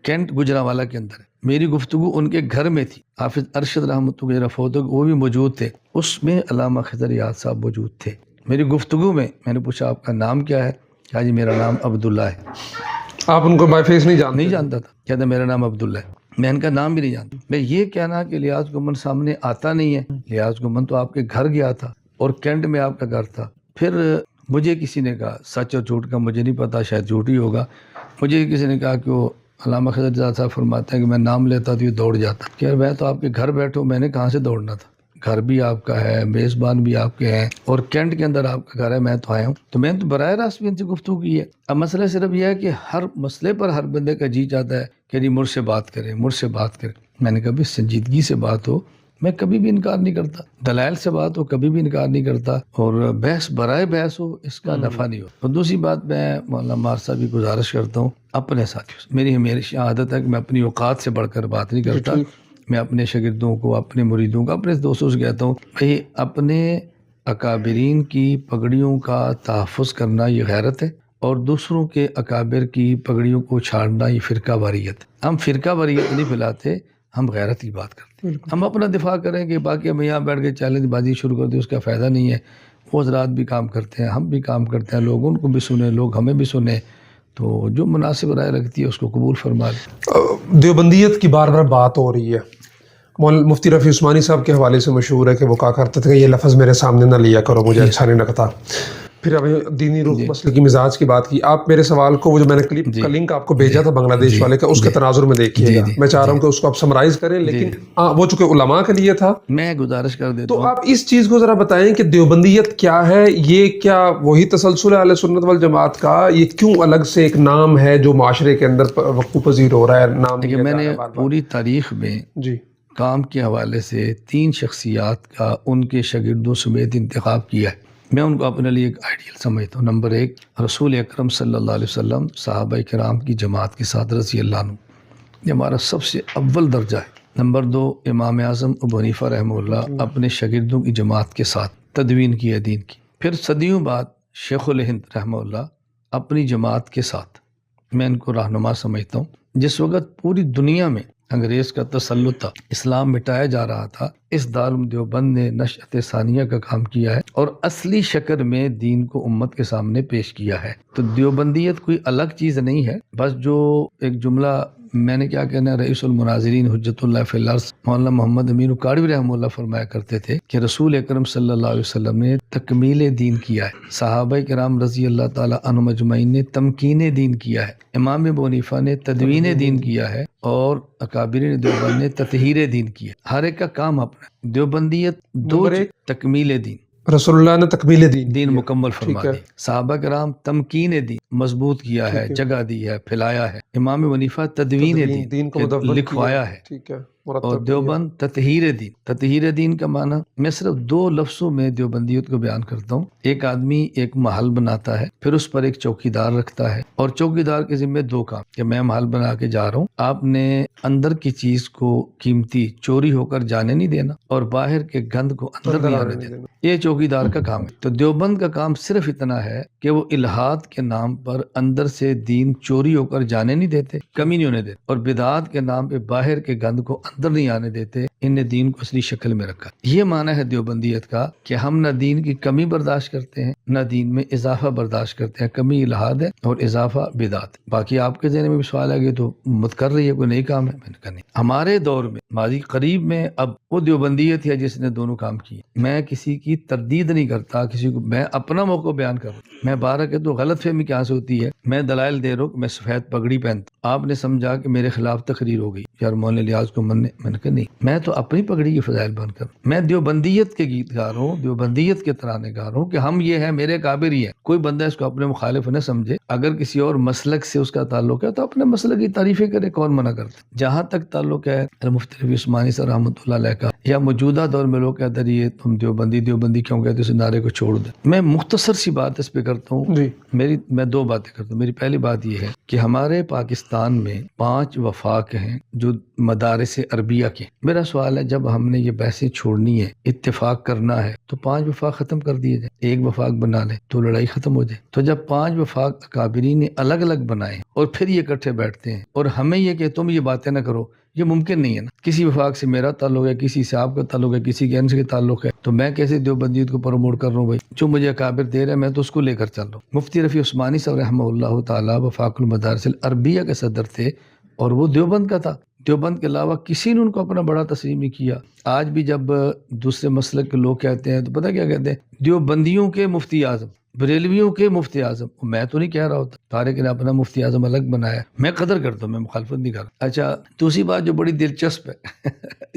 S2: کینٹ گجرانوالہ کے اندر ہے۔ میری گفتگو ان کے گھر میں تھی، حافظ ارشد رحمۃ اللہ علیہ وہ بھی موجود تھے، اس میں علامہ خضر یاد صاحب موجود تھے۔ میری گفتگو میں میں نے پوچھا آپ کا نام کیا ہے؟ کہا جی میرا نام عبداللہ ہے۔
S1: آپ ان کو بائی فیس نہیں جانتے؟
S2: نہیں جانتا تھا، کہتا میرا نام عبداللہ ہے، میں ان کا نام بھی نہیں جانتا۔ میں یہ کہنا کہ الیاس گھمن سامنے آتا نہیں ہے، الیاس گھمن تو آپ کے گھر گیا تھا اور کینٹ میں آپ کا گھر تھا۔ پھر مجھے کسی نے کہا، سچ اور جھوٹ کا مجھے نہیں پتا، شاید جھوٹ ہی ہوگا، مجھے کسی نے کہا کہ وہ علامہ خضر صاحب فرماتے ہیں کہ میں نام لیتا تو یہ دوڑ جاتا کہ میں تو آپ کے گھر بیٹھوں، میں نے کہاں سے دوڑنا تھا؟ گھر بھی آپ کا ہے، میزبان بھی آپ کے ہیں، اور کینٹ کے اندر آپ کا گھر ہے، میں تو آیا ہوں۔ تو میں تو براہ راست بھی ان سے گفتگو کی ہے۔ اب مسئلہ صرف یہ ہے کہ ہر مسئلے پر ہر بندے کا جی چاہتا ہے کہ جی مجھ سے بات کرے، مجھ سے بات کرے۔ میں نے کبھی سنجیدگی سے بات ہو میں کبھی بھی انکار نہیں کرتا، دلائل سے بات ہو کبھی بھی انکار نہیں کرتا، اور بحث برائے بحث ہو اس کا نفع نہیں ہو۔ اور دوسری بات میں مولانا مار صاحب کی گزارش کرتا ہوں اپنے ساتھیوں سے، میری ہمیشہ عادت ہے کہ میں اپنی اوقات سے بڑھ کر بات نہیں کرتا۔ میں اپنے شاگردوں کو، اپنے مریدوں کو، اپنے دوستوں سے کہتا ہوں بھائی اپنے اکابرین کی پگڑیوں کا تحفظ کرنا یہ غیرت ہے، اور دوسروں کے اکابر کی پگڑیوں کو چھاڑنا یہ فرقہ واریت ہے۔ ہم فرقہ واریت نہیں پھیلاتے، ہم غیرت کی بات کرتے ہیں۔ ہم اپنا دفاع کریں کہ باقی ہم یہاں بیٹھ کے چیلنج بازی شروع کر دیں، اس کا فائدہ نہیں ہے۔ وہ حضرات بھی کام کرتے ہیں، ہم بھی کام کرتے ہیں، لوگ ان کو بھی سنیں، لوگ ہمیں بھی سنیں، تو جو مناسب رائے رکھتی ہے اس کو قبول فرما لیں۔
S1: دیوبندیت کی بار بار بات ہو رہی ہے، مفتی رفیع عثمانی صاحب کے حوالے سے مشہور ہے کہ وہ کہا کرتے تھے کہ یہ لفظ میرے سامنے نہ لیا کرو، مجھے اچھا نہیں لگتا۔ پھر ابھی دینی روح مسئلے کی مزاج کی بات کی، آپ میرے سوال کو وہ جو میں نے کلپ کا لنک آپ کو بھیجا تھا بنگلہ دیش والے کا، اس کے تناظر میں دیکھیے گا۔ میں چاہ رہا ہوں کہ اس کو آپ سمرائز کریں، لیکن وہ چونکہ علماء کے لیے تھا،
S2: میں گزارش کر دیتا ہوں۔
S1: تو آپ اس چیز کو ذرا بتائیں کہ دیوبندیت کیا ہے، یہ کیا وہی تسلسل ہے اہل سنت والجماعت کا؟ یہ کیوں الگ سے ایک نام ہے جو معاشرے کے اندر وقوع پذیر ہو رہا ہے نام؟
S2: دیکھیے میں نے پوری تاریخ میں
S1: جی
S2: کام کے حوالے سے 3 شخصیات کا ان کے شاگردوں سمیت انتخاب کیا ہے، میں ان کو اپنے لیے ایک آئیڈیل سمجھتا ہوں۔ نمبر 1 رسول اکرم صلی اللہ علیہ وسلم، صحابہ کرام کی جماعت کے ساتھ رضی اللہ عنہ، یہ ہمارا سب سے اول درجہ ہے۔ نمبر 2 امام اعظم ابو حنیفہ رحمہ اللہ اپنے شاگردوں کی جماعت کے ساتھ تدوین کی ہے دین کی۔ پھر صدیوں بعد شیخ الہند رحمہ اللہ اپنی جماعت کے ساتھ، میں ان کو رہنما سمجھتا ہوں۔ جس وقت پوری دنیا میں انگریز کا تسلط تھا، اسلام مٹایا جا رہا تھا، اس دارالعلوم دیوبند نے نشأت ثانیہ کا کام کیا ہے اور اصلی شکل میں دین کو امت کے سامنے پیش کیا ہے۔ تو دیوبندیت کوئی الگ چیز نہیں ہے، بس جو ایک جملہ میں نے کیا کہنا ہے، رئیس المناظرین حجت اللہ فی الارض مولانا محمد امین کاڑوی رحمہ اللہ فرمایا کرتے تھے کہ رسول اکرم صلی اللہ علیہ وسلم نے تکمیل دین کیا ہے، صحابہ کرام رضی اللہ تعالی عنہم اجمعین نے تمکین دین کیا ہے، امام ابو حنیفہ نے تدوین دین کیا ہے، اور اکابرین دیوبند نے تطہیر دین کیا ہے۔ ہر ایک کا کام اپنا ہے۔ دیوبندیت دو تکمیل دین،
S1: رسول اللہ نے تکمیل
S2: دین مکمل فرما دی، صحابہ کرام تمکین دین مضبوط کیا ہے، جگہ دی ہے، پھیلایا ہے، امام ابو حنیفہ تدوین دین
S1: کو مدون
S2: لکھوایا ہے،
S1: ٹھیک ہے،
S2: اور دیوبند تطہیر دین۔ تطہیر دین کا معنی میں صرف دو لفظوں میں دیوبندیت کو بیان کرتا ہوں۔ ایک آدمی ایک محل بناتا ہے، پھر اس پر ایک چوکیدار رکھتا ہے، اور چوکیدار کے ذمہ دو کام کہ میں محل بنا کے جا رہا ہوں، آپ نے اندر کی چیز کو قیمتی چوری ہو کر جانے نہیں دینا، اور باہر کے گند کو اندر نہیں آنے دینا، یہ چوکیدار کا کام ہے۔ تو دیوبند کا کام صرف اتنا ہے کہ وہ الہاد کے نام پر اندر سے دین چوری ہو کر جانے نہیں دیتے، کمی نہیں ہونے دیتے، اور بدعات کے نام پہ باہر کے گند کو اندر نہیں آنے دیتے، ان نے دین کو اصلی شکل میں رکھا۔ یہ معنی ہے دیوبندیت کا کہ ہم نہ دین کی کمی برداشت کرتے ہیں، نہ دین میں اضافہ برداشت کرتے ہیں۔ کمی الہاد ہے اور اضافہ بدعت۔ باقی آپ کے ذہن میں بھی سوال ہے کہ تو مت کر رہی ہے، کوئی نئی کام ہے؟ میں نے کہا نہیں۔ ہمارے دور میں ماضی قریب میں اب وہ دیوبندیت ہے جس نے دونوں کام کیے۔ میں کسی کی تردید نہیں کرتا، کسی کو میں اپنا موقع بیان کر رہا ہوں۔ میں بارہ کہ تو غلط فہمی کہاں سے ہوتی ہے، میں دلائل دے رہا ہوں کہ میں سفید پگڑی پہنتا، آپ نے سمجھا کہ میرے خلاف تقریر ہو گئی یار مولانا الیاس کو مننے، میں نے کہا نہیں، میں تو اپنی پگڑی کی فضائل بیان کر رہا ہوں۔ میں دیوبندیت کے گیت گا رہا ہوں، دیوبندیت کے ترانے گا رہا ہوں کہ ہم یہ ہیں، میرے کابر ہی ہیں۔ کوئی بندہ اس کو اپنے مخالف نہ سمجھے، اگر کسی اور مسلک سے اس کا تعلق ہے تو اپنے مسلک کی تعریفیں کرے، کون منع کرتا؟ جہاں تک تعلق ہے مفتی رفیع عثمانی صاحب رحمۃ اللہ علیہ کا، یا موجودہ دور میں لوگ کہتے ہیں یہ تم دیوبندی کیوں کہتے، اس نعرے کو چھوڑ دیں۔ میں مختصر سی بات اس پہ کرتا ہوں
S1: جی،
S2: میں دو باتیں کرتا ہوں۔ میری پہلی بات یہ ہے کہ ہمارے پاکستان میں 5 وفاق ہیں جو مدارس عربیہ کے۔ میرا سوال ہے جب ہم نے یہ بحثیں چھوڑنی ہے، اتفاق کرنا ہے، تو 5 وفاق ختم کر دیے جائیں، ایک وفاق بنا لیں تو لڑائی ختم ہو جائے۔ تو جب 5 وفاق اکابرین نے الگ الگ بنائے اور پھر یہ اکٹھے بیٹھتے ہیں اور ہمیں یہ کہ تم یہ باتیں نہ کرو، یہ ممکن نہیں ہے نا۔ کسی وفاق سے میرا تعلق ہے، کسی سے آپ کا تعلق ہے، کسی کے انس کے تعلق ہے، تو میں کیسے دیوبندیت کو پروموٹ کر رہا ہوں؟ بھائی جو مجھے اکابر دے رہے ہیں میں تو اس کو لے کر چل رہا ہوں۔ مفتی رفیع عثمانی صاحب رحمہ اللہ تعالی وفاق المدارس العربیہ کے صدر تھے، اور وہ دیوبند کا تھا۔ دیوبند کے علاوہ کسی نے ان کو اپنا بڑا تسلیم نہیں کیا۔ آج بھی جب دوسرے مسلک کے لوگ کہتے ہیں تو پتہ کیا کہتے ہیں؟ دیوبندیوں کے مفتی اعظم، بریلویوں کے مفتی اعظم۔ میں تو نہیں کہہ رہا ہوتا، طارق نے اپنا مفتی اعظم الگ بنایا، میں قدر کرتا ہوں، میں مخالفت نہیں کر رہا۔ اچھا، دوسری بات جو بڑی دلچسپ ہے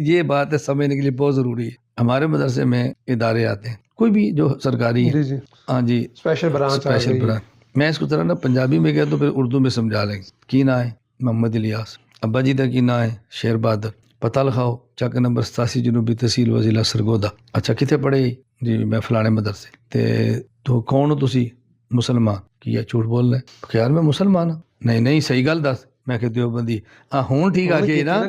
S2: یہ بات ہے سمجھنے کے لیے بہت ضروری ہے۔ ہمارے مدرسے میں ادارے آتے ہیں، کوئی بھی جو سرکاری ہے،
S1: جی
S2: ہاں جی،
S1: اسپیشل برانچ
S2: میں اس کو ذرا نا پنجابی میں کہہ تو پھر اردو میں سمجھا لیں گے۔ کی نا ہے محمد الیاس، ابا جی دا کی نا ہے شیر بہادر، پتہ لکھاؤ چک نمبر 87 جنوبی تحصیل و ضلع سرگودا۔ اچھا کتنے پڑھے جی؟ میں فلانے مدرسے تو کون ہو تسی؟ مسلمان۔ کیا جھوٹ بول رہے ہیں؟ خیال میں مسلمان ہوں۔ نہیں صحیح گل دس۔ میں کہ دیوبندی۔ ہاں ہوں ٹھیک آ کے نا،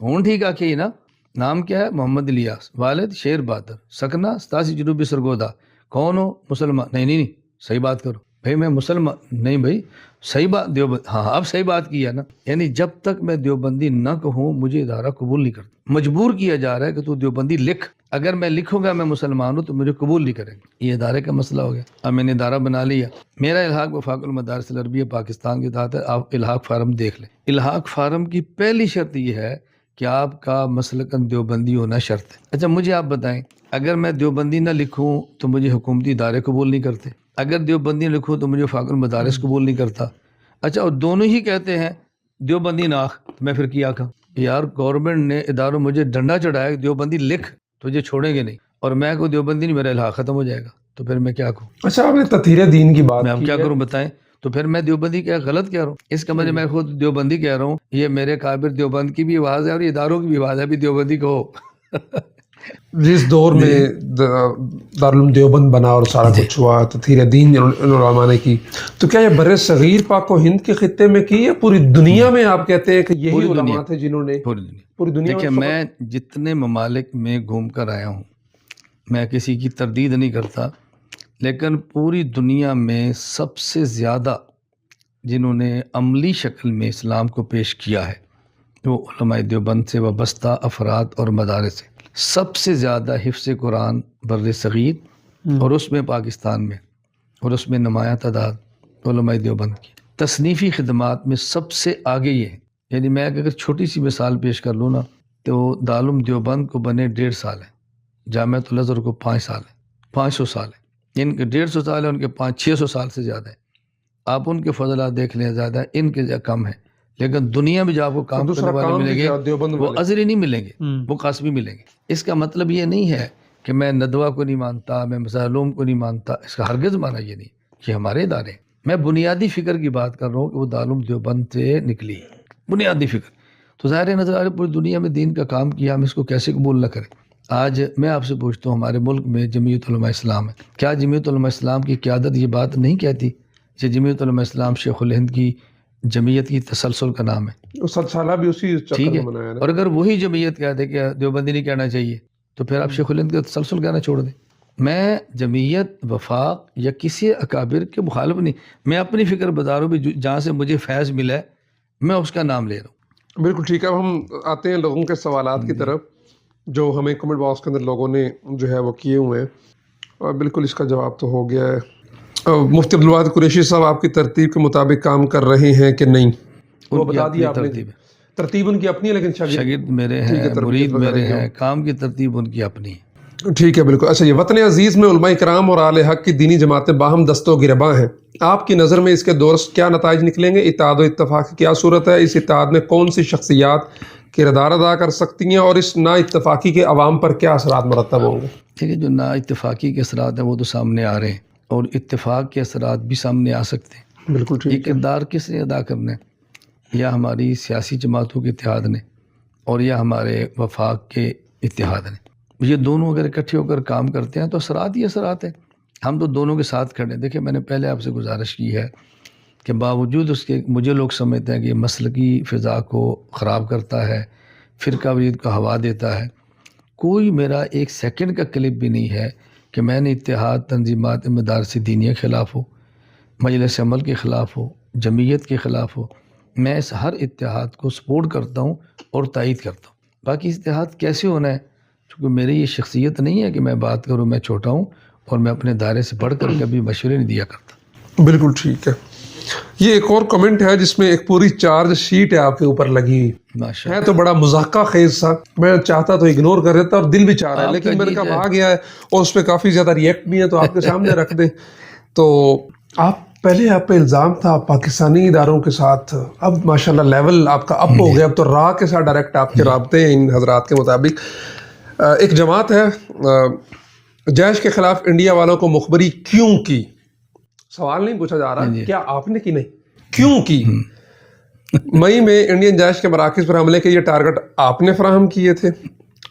S2: ہوں ٹھیک آ کے نا۔ نام کیا ہے؟ محمد الیاس، والد شیر بہادر، سکنہ 87 جنوبی سرگودا۔ کون ہو؟ مسلمان۔ نہیں صحیح بات کرو بھائی، میں مسلمان نہیں بھائی، صحیح بات دیوبند۔ ہاں اب صحیح بات کی ہے نا۔ یعنی جب تک میں دیوبندی نہ کہوں مجھے ادارہ قبول نہیں کرتا، مجبور کیا جا رہا ہے کہ تو دیوبندی لکھ۔ اگر میں لکھوں گا میں مسلمان ہوں تو مجھے قبول نہیں کریں گے، یہ ادارے کا مسئلہ ہو گیا۔ اب میں نے ادارہ بنا لیا، میرا الحاق وفاق المدارس العربیہ پاکستان کے تحت ہے۔ آپ الحاق فارم دیکھ لیں۔ الحاق فارم کی پہلی شرط یہ ہے کہ آپ کا مسلکاً دیوبندی ہونا شرط ہے۔ اچھا مجھے آپ بتائیں، اگر میں دیوبندی نہ لکھوں تو مجھے حکومتی ادارے قبول نہیں کرتے، اگر دیوبندی لکھوں تو مجھے وفاق المدارس قبول نہیں کرتا۔ اچھا، اور دونوں ہی کہتے ہیں دیوبندی ناخ، میں پھر کیا کہا یار گورنمنٹ نے اداروں مجھے ڈنڈا چڑھایا کہ دیوبندی لکھ، تجھے چھوڑیں گے نہیں، اور میں کو دیوبندی نہیں، میرا الحاق ختم ہو جائے گا، تو پھر میں کیا کہوں؟
S1: اچھا آپ نے تطہیر دین کی بات
S2: میں اب کیا کروں بتائیں؟ تو پھر میں دیوبندی کیا غلط کہہ رہا ہوں؟ اس کا مطلب میں خود دیوبندی کہہ رہا ہوں، یہ میرے قابر دیوبند کی بھی آواز ہے اور اداروں کی بھی آواز ہے، بھی دیوبندی کہو۔
S1: جس دور میں دارالعلوم دیوبند بنا اور سارا کچھ ہوا، تطہیر دین ان علماء نے کی، تو کیا یہ بر صغیر پاک و ہند کے خطے میں کی یا پوری دنیا میں آپ کہتے ہیں کہ یہی علماء تھے جنہوں نے پوری دنیا؟
S2: دیکھیں میں جتنے ممالک میں گھوم کر آیا ہوں، میں کسی کی تردید نہیں کرتا، لیکن پوری دنیا میں سب سے زیادہ جنہوں نے عملی شکل میں اسلام کو پیش کیا ہے وہ علماء دیوبند سے وابستہ افراد اور مدارس ہیں۔ سب سے زیادہ حفظ قرآن بر صغیر اور اس میں پاکستان میں، اور اس میں نمایاں تعداد علماء دیوبند کی۔ تصنیفی خدمات میں سب سے آگے یہ ہے، یعنی میں اگر چھوٹی سی مثال پیش کر لوں نا تو دارالعلوم دیوبند کو بنے 1.5 سال ہے، جامعۃ الازہر کو 5 سال ہے، 500 سال ہے، ان کے 150 سال ہے، ان کے 600 سال سے زیادہ ہے۔ آپ ان کے فضلات دیکھ لیں زیادہ ہے، ان کے کم ہے، لیکن دنیا میں جو آپ کو کام کرنے والے ملیں گے وہ ازہری نہیں ملیں گے، وہ قاسمی ملیں گے۔ اس کا مطلب یہ نہیں ہے کہ میں ندوہ کو نہیں مانتا، میں مسائل علوم کو نہیں مانتا، اس کا ہرگز معنی یہ نہیں کہ ہمارے ادارے ہیں۔ میں بنیادی فکر کی بات کر رہا ہوں کہ وہ دارالعلوم دیوبند سے نکلی، بنیادی فکر۔ تو ظاہر نظر آ رہا ہے پوری دنیا میں دین کا کام کیا، ہم اس کو کیسے قبول نہ کریں۔ آج میں آپ سے پوچھتا ہوں، ہمارے ملک میں جمعیت علماء اسلام ہے، کیا جمعیت علماء اسلام کی قیادت یہ بات نہیں کہتی کہ جمعیت علماء اسلام شیخ الہند کی جمعیت کی تسلسل کا نام ہے؟
S1: 7 سالہ بھی اسی چکر
S2: ٹھیک ہے،
S1: میں منایا نا۔
S2: اور اگر وہی جمعیت کہتے کہ دیوبندی نہیں کہنا چاہیے تو پھر آپ شیخ الہند کا تسلسل کہنا چھوڑ دیں۔ میں جمعیت، وفاق یا کسی اکابر کے مخالف نہیں، میں اپنی فکر بتا رہا ہوں بھی جہاں سے مجھے فیض ملا ہے میں اس کا نام لے رہا ہوں۔
S1: بالکل ٹھیک ہے۔ اب ہم آتے ہیں لوگوں کے سوالات کی طرف جو ہمیں کمنٹ باکس کے اندر لوگوں نے جو ہے وہ کیے ہوئے ہیں، اور بالکل اس کا جواب تو ہو گیا ہے۔ مفتی عبدالواحد قریشی صاحب آپ کی ترتیب کے مطابق کام کر رہے ہیں کہ نہیں؟ وہ بتا دیا آپ نے، ترتیب ان کی اپنی ہے لیکن
S2: شاگرد میرے ہیں، مرید میرے ہیں، کام کی ترتیب ان کی اپنی ہے۔
S1: ٹھیک ہے بالکل۔ اچھا، یہ وطن عزیز میں علماء کرام اور اہل حق کی دینی جماعتیں باہم دست و گریباں ہیں، آپ کی نظر میں اس کے دور سے کیا نتائج نکلیں گے؟ اتحاد و اتفاق کی کیا صورت ہے؟ اس اتحاد میں کون سی شخصیات کردار ادا کر سکتی ہیں، اور اس نا اتفاقی کے عوام پر کیا اثرات مرتب ہوں گے؟
S2: ٹھیک ہے، جو نا اتفاقی کے اثرات ہیں وہ تو سامنے آ رہے ہیں، اور اتفاق کے اثرات بھی سامنے آ سکتے ہیں۔
S1: بالکل
S2: یہ
S1: ٹھیک ہے۔
S2: کردار کس نے ادا کرنا ہے؟ یا ہماری سیاسی جماعتوں کے اتحاد نے، اور یا ہمارے وفاق کے اتحاد نے۔ یہ دونوں اگر اکٹھے ہو کر کام کرتے ہیں تو اثرات ہی اثرات ہیں۔ ہم تو دونوں کے ساتھ کھڑے ہیں۔ دیکھیں، میں نے پہلے آپ سے گزارش کی ہے کہ باوجود اس کے مجھے لوگ سمجھتے ہیں کہ یہ مسلکی فضا کو خراب کرتا ہے، فرقہ واریت کو ہوا دیتا ہے، کوئی میرا ایک سیکنڈ کا کلپ بھی نہیں ہے کہ میں نے اتحاد، تنظیمات مدارس دینیہ کے خلاف ہو، مجلس عمل کے خلاف ہو، جمعیت کے خلاف ہو۔ میں اس ہر اتحاد کو سپورٹ کرتا ہوں اور تائید کرتا ہوں۔ باقی اتحاد کیسے ہونا ہے، چونکہ میری یہ شخصیت نہیں ہے کہ میں بات کروں، میں چھوٹا ہوں اور میں اپنے دائرے سے بڑھ کر کبھی مشورے نہیں دیا کرتا۔
S1: بالکل ٹھیک ہے۔ یہ ایک اور کمنٹ ہے جس میں ایک پوری چارج شیٹ ہے آپ کے اوپر لگی ہوئی،
S2: ماشاء
S1: ہے تو بڑا مذاکرہ خیز سا، میں چاہتا تو اگنور کر دیتا اور دل بھی چاہ رہا ہے، لیکن میں نے کہا آ گیا ہے اور اس پہ کافی زیادہ ریئیکٹ بھی ہے تو آپ کے سامنے رکھ دیں۔ تو آپ پہ الزام تھا پاکستانی اداروں کے ساتھ، اب ماشاءاللہ لیول آپ کا اپ ہو گیا، اب تو راہ کے ساتھ ڈائریکٹ آپ کے رابطے ہیں ان حضرات کے مطابق۔ ایک جماعت ہے جیش کے خلاف انڈیا والوں کو مخبری کیوں کی؟ سوال نہیں پوچھا جا رہا کیا آپ نے کی، نہیں کیوں کی۔ مئی میں انڈین جیش کے مراکز پر حملے کے یہ ٹارگٹ آپ نے فراہم کیے تھے۔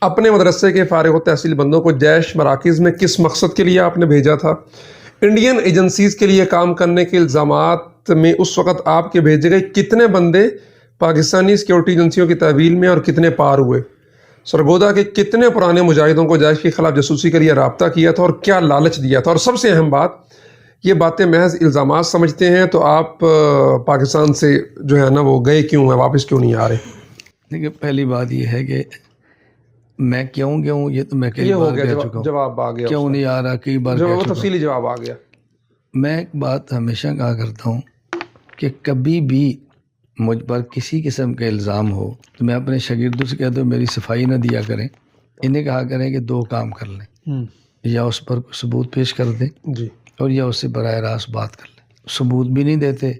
S1: اپنے مدرسے کے فارغ التحصیل بندوں کو جیش مراکز میں کس مقصد کے لیے آپ نے بھیجا تھا؟ انڈین ایجنسیز کے لیے کام کرنے کے الزامات میں اس وقت آپ کے بھیجے گئے کتنے بندے پاکستانی سیکیورٹی ایجنسیوں کی تحویل میں اور کتنے پار ہوئے؟ سرگودا کے کتنے پرانے مجاہدوں کو جیش کے خلاف جاسوسی کے لیے رابطہ کیا تھا اور کیا لالچ دیا تھا؟ اور سب سے اہم بات، یہ باتیں محض الزامات سمجھتے ہیں تو آپ پاکستان سے جو ہے نا وہ گئے کیوں ہیں، واپس کیوں نہیں آ رہے؟
S2: دیکھیے، پہلی بات یہ ہے کہ میں کیوں گیا ہوں یہ تو میں کئی بار کہہ چکا ہوں،
S1: جواب آ گیا،
S2: کیوں نہیں آ رہا کئی بار کہہ چکا ہوں۔
S1: تفصیلی جواب آ گیا۔
S2: میں ایک بات ہمیشہ کہا کرتا ہوں کہ کبھی بھی مجھ پر کسی قسم کا الزام ہو تو میں اپنے شاگردوں سے کہتا ہوں میری صفائی نہ دیا کریں، انہیں کہا کریں کہ 2 کام کر لیں، یا اس پر ثبوت پیش کر دیں
S1: جی،
S2: اور یا اس سے براہ راست بات کر لیں۔ ثبوت بھی نہیں دیتے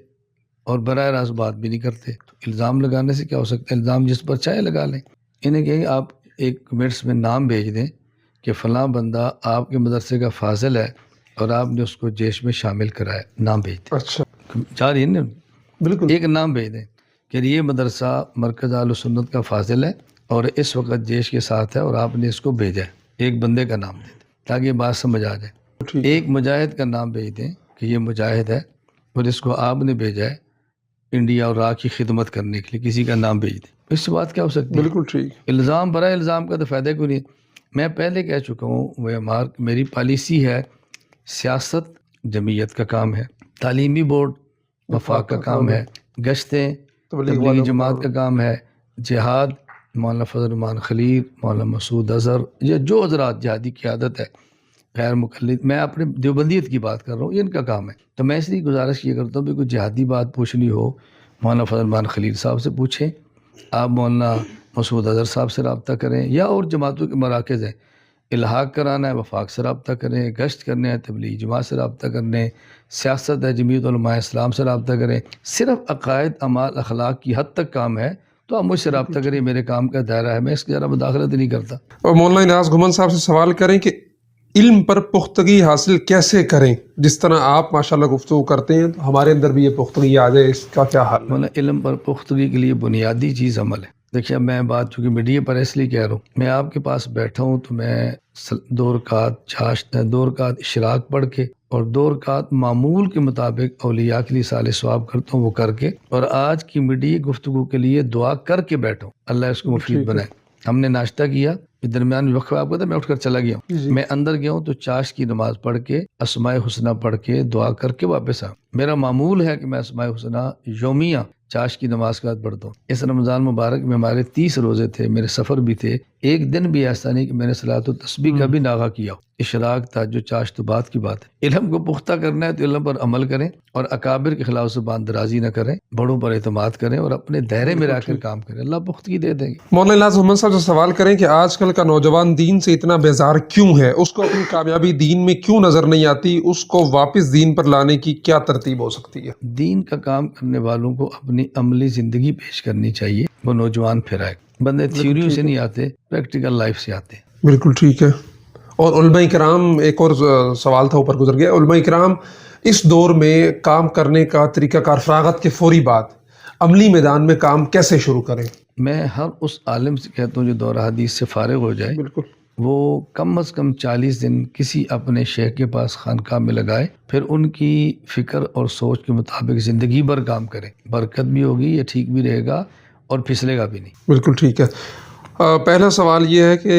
S2: اور براہ راست بات بھی نہیں کرتے تو الزام لگانے سے کیا ہو سکتا ہے؟ الزام جس پر چاہے لگا لیں۔ انہیں کہیں آپ ایک منٹس میں نام بھیج دیں کہ فلاں بندہ آپ کے مدرسے کا فاضل ہے اور آپ نے اس کو جیش میں شامل کرایا، نام بھیج دیں۔
S1: اچھا،
S2: چار ہی نا،
S1: بالکل
S2: ایک نام بھیج دیں کہ یہ مدرسہ مرکز اہل سنت کا فاضل ہے اور اس وقت جیش کے ساتھ ہے اور آپ نے اس کو بھیجا ہے، ایک بندے کا نام دے دیں تاکہ یہ بات سمجھ آ جائے۔ ایک مجاہد کا نام بھیج دیں کہ یہ مجاہد ہے اور اس کو آپ نے بھیجا ہے انڈیا اور راہ کی خدمت کرنے کے لیے، کسی کا نام بھیج دیں۔ اس سے بات کیا ہو سکتی ہے؟
S1: بالکل ٹھیک۔
S2: الزام برائے الزام کا تو فائدہ کوئی نہیں۔ میں پہلے کہہ چکا ہوں، میری پالیسی ہے، سیاست جمعیت کا کام ہے، تعلیمی بورڈ وفاق کا کام ہے، گشتیں تبلیغی جماعت کا کام ہے، جہاد مولانا فضل الرحمان خلیل، مولانا مسعود اظہر، یا جو حضرات جہادی قیادت ہے غیر مقلد، میں اپنے دیوبندیت کی بات کر رہا ہوں، یہ ان کا کام ہے۔ تو میں اس لیے گزارش یہ کرتا ہوں کہ کوئی جہادی بات پوچھنی ہو مولانا فضل الرحمان خلیل صاحب سے پوچھیں، آپ مولانا مسعود اظہر صاحب سے رابطہ کریں یا اور جماعتوں کے مراکز ہیں، الحاق کرانا ہے وفاق سے رابطہ کریں، گشت کرنے ہے تبلیغ جماعت سے رابطہ کرنے، سیاست ہے جمعیت علماء اسلام سے رابطہ کریں، صرف عقائد اعمال اخلاق کی حد تک کام ہے تو آپ مجھ سے رابطہ کریں، میرے کام کا دائرہ ہے، میں اس کی ذرا مداخلت نہیں کرتا۔
S1: اور مولانا نیاز گھمن صاحب سے سوال کریں کہ علم پر پختگی حاصل کیسے کریں؟ جس طرح آپ ماشاءاللہ گفتگو کرتے ہیں تو ہمارے اندر بھی یہ پختگی آ جائے، اس کا کیا حل ہے؟
S2: مولانا علم پر پختگی کے لیے بنیادی چیز عمل ہے۔ دیکھیے میں بات چونکہ میڈیا پر اس لیے کہہ رہا ہوں، میں آپ کے پاس بیٹھا ہوں تو میں 2 رکعت اشراق پڑھ کے اور 2 رکعت معمول کے مطابق اولیاء کے لیے صالح ثواب کرتا ہوں، وہ کر کے، اور آج کی میڈیا گفتگو کے لیے دعا کر کے بیٹھا ہوں، اللہ اس کو مفید بنائے۔ ہم نے ناشتہ کیا، درمیان میں وقفہ آپ کو تھا، میں اٹھ کر چلا گیا ہوں، میں اندر گیا ہوں تو چاش کی نماز پڑھ کے اسماء حسنہ پڑھ کے دعا کر کے واپس آؤں۔ میرا معمول ہے کہ میں اسماء حسنہ یومیہ چاش کی نماز کے بعد پڑھتا ہوں۔ اس رمضان مبارک میں ہمارے 30 روزے تھے، میرے سفر بھی تھے، ایک دن بھی ایسا نہیں کہ میں نے صلاۃ و تسبیح کا بھی ناغہ کیا ہو۔ اشراق تہجد چاش تو بات کی بات ہے۔ علم کو پختہ کرنا ہے تو علم پر عمل کریں اور اکابر کے خلاف زبان درازی نہ کریں، بڑوں پر اعتماد کریں اور اپنے دائرے میں رہ کر کام کریں، اللہ پختگی دے دیں گے۔
S1: مولانا نیاز گھمن صاحب سے سوال کریں کہ آج کل کا نوجوان دین سے اتنا بیزار کیوں ہے؟ اس کو اپنی کامیابی دین میں کیوں نظر نہیں آتی؟ اس کو واپس دین پر لانے کی کیا ترتیب ہو سکتی ہے؟
S2: دین کا کام کرنے والوں کو اپنی عملی زندگی پیش کرنی چاہیے، وہ نوجوان پھر آئے۔ بندے تھیوریوں سے نہیں آتے، پریکٹیکل لائف سے آتے ہیں۔
S1: بالکل ٹھیک ہے۔ اور علماء کرام، ایک اور سوال تھا اوپر گزر گیا، علماء کرام اس دور میں کام کرنے کا طریقہ کار، فراغت کے فوری بعد عملی میدان میں کام کیسے شروع کریں؟
S2: میں ہر اس عالم سے کہتا ہوں جو دور حدیث سے فارغ ہو جائے،
S1: بالکل،
S2: وہ کم از کم 40 دن کسی اپنے شیخ کے پاس خانقاہ میں لگائے، پھر ان کی فکر اور سوچ کے مطابق زندگی بھر کام کرے، برکت بھی ہوگی، یہ ٹھیک بھی رہے گا اور پھسلے گا بھی نہیں۔
S1: بالکل ٹھیک ہے۔ پہلا سوال یہ ہے کہ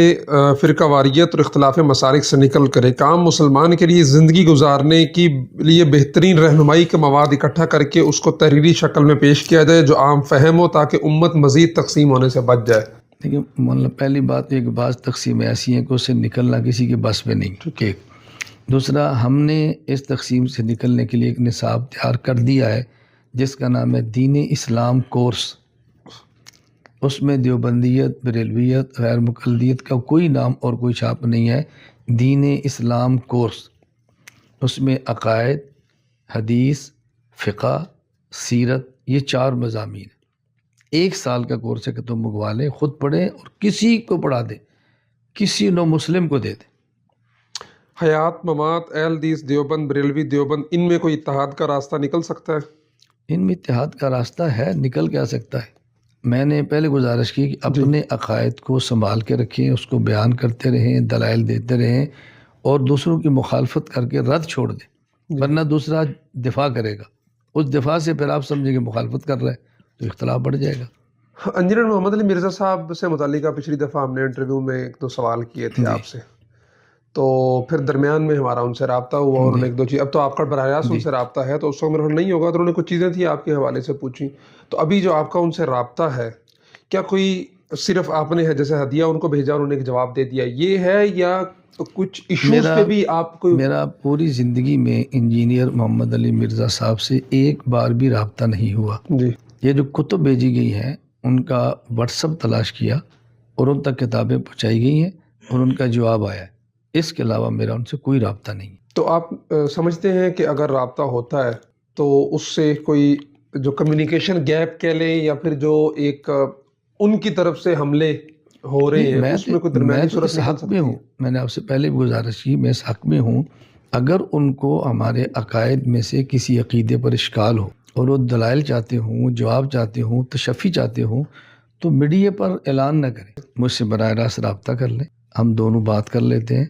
S1: فرقہ واریت اور اختلاف مسالک سے نکل کر کام مسلمان کے لیے زندگی گزارنے کے لیے بہترین رہنمائی کے مواد اکٹھا کر کے اس کو تحریری شکل میں پیش کیا جائے جو عام فہم ہو، تاکہ امت مزید تقسیم ہونے سے بچ جائے۔
S2: دیکھیے مطلب پہلی بات یہ کہ بعض تقسیمیں ایسی ہیں کہ اس سے نکلنا کسی کے بس میں نہیں، ایک۔ دوسرا، ہم نے اس تقسیم سے نکلنے کے لیے ایک نصاب تیار کر دیا ہے جس کا نام ہے دین اسلام کورس۔ اس میں دیوبندیت، بریلویت، غیر مقلدیت کا کوئی نام اور کوئی چھاپ نہیں ہے، دین اسلام کورس۔ اس میں عقائد، حدیث، فقہ، سیرت، یہ 4 مضامین ہیں۔ 1 سال کا کورس ہے کہ تم منگوا لیں، خود پڑھیں اور کسی کو پڑھا دیں، کسی نو مسلم کو دے دیں۔
S1: حیات، ممات، اہل حدیث دیوبند، بریلوی دیوبند، ان میں کوئی اتحاد کا راستہ نکل سکتا ہے؟
S2: ان میں اتحاد کا راستہ ہے، نکل کیا سکتا ہے؟ میں نے پہلے گزارش کی کہ اپنے عقائد کو سنبھال کے رکھیں، اس کو بیان کرتے رہیں، دلائل دیتے رہیں اور دوسروں کی مخالفت کر کے رد چھوڑ دیں، ورنہ دوسرا دفاع کرے گا، اس دفاع سے پھر آپ سمجھیں کہ مخالفت کر رہا ہے تو اختلاف بڑھ جائے گا۔
S1: انجینئر محمد علی مرزا صاحب سے متعلقہ پچھلی دفعہ ہم نے انٹرویو میں 1-2 سوال کیے تھے آپ سے، تو پھر درمیان میں ہمارا ان سے رابطہ ہوا اور انہوں نے 1-2 چیز، اب تو آپ کا براہ راست ان سے رابطہ ہے تو اس وقت میرے نہیں ہوگا، تو انہوں نے کچھ چیزیں تھیں آپ کے حوالے سے پوچھی، تو ابھی جو آپ کا ان سے رابطہ ہے، کیا کوئی صرف آپ نے جیسے ہدیہ ان کو بھیجا انہوں نے ایک جواب دے دیا یہ ہے، یا کچھ ایشوز پہ بھی آپ کو؟
S2: میرا پوری زندگی میں انجینئر محمد علی مرزا صاحب سے ایک بار بھی رابطہ نہیں ہوا۔
S1: جی،
S2: یہ جو کتب بھیجی گئی ہیں ان کا واٹس ایپ تلاش کیا اور ان تک کتابیں پہنچائی گئی ہیں اور ان کا جواب آیا ہے، اس کے علاوہ میرا ان سے کوئی رابطہ نہیں۔
S1: تو آپ سمجھتے ہیں کہ اگر رابطہ ہوتا ہے تو اس سے کوئی جو کمیونیکیشن گیپ کہہ لیں یا پھر جو ایک ان کی طرف سے حملے ہو رہے ہیں اس میں کوئی درمیانی صورت نکل سکتی ہے؟
S2: میں نے آپ سے پہلے بھی گزارش کی، میں اس حق میں ہوں، اگر ان کو ہمارے عقائد میں سے کسی عقیدے پر اشکال ہو اور وہ دلائل چاہتے ہوں، جواب چاہتے ہوں، تشفی چاہتے ہوں، تو میڈیا پر اعلان نہ کریں، مجھ سے براہ راست رابطہ کر لیں، ہم دونوں بات کر لیتے ہیں،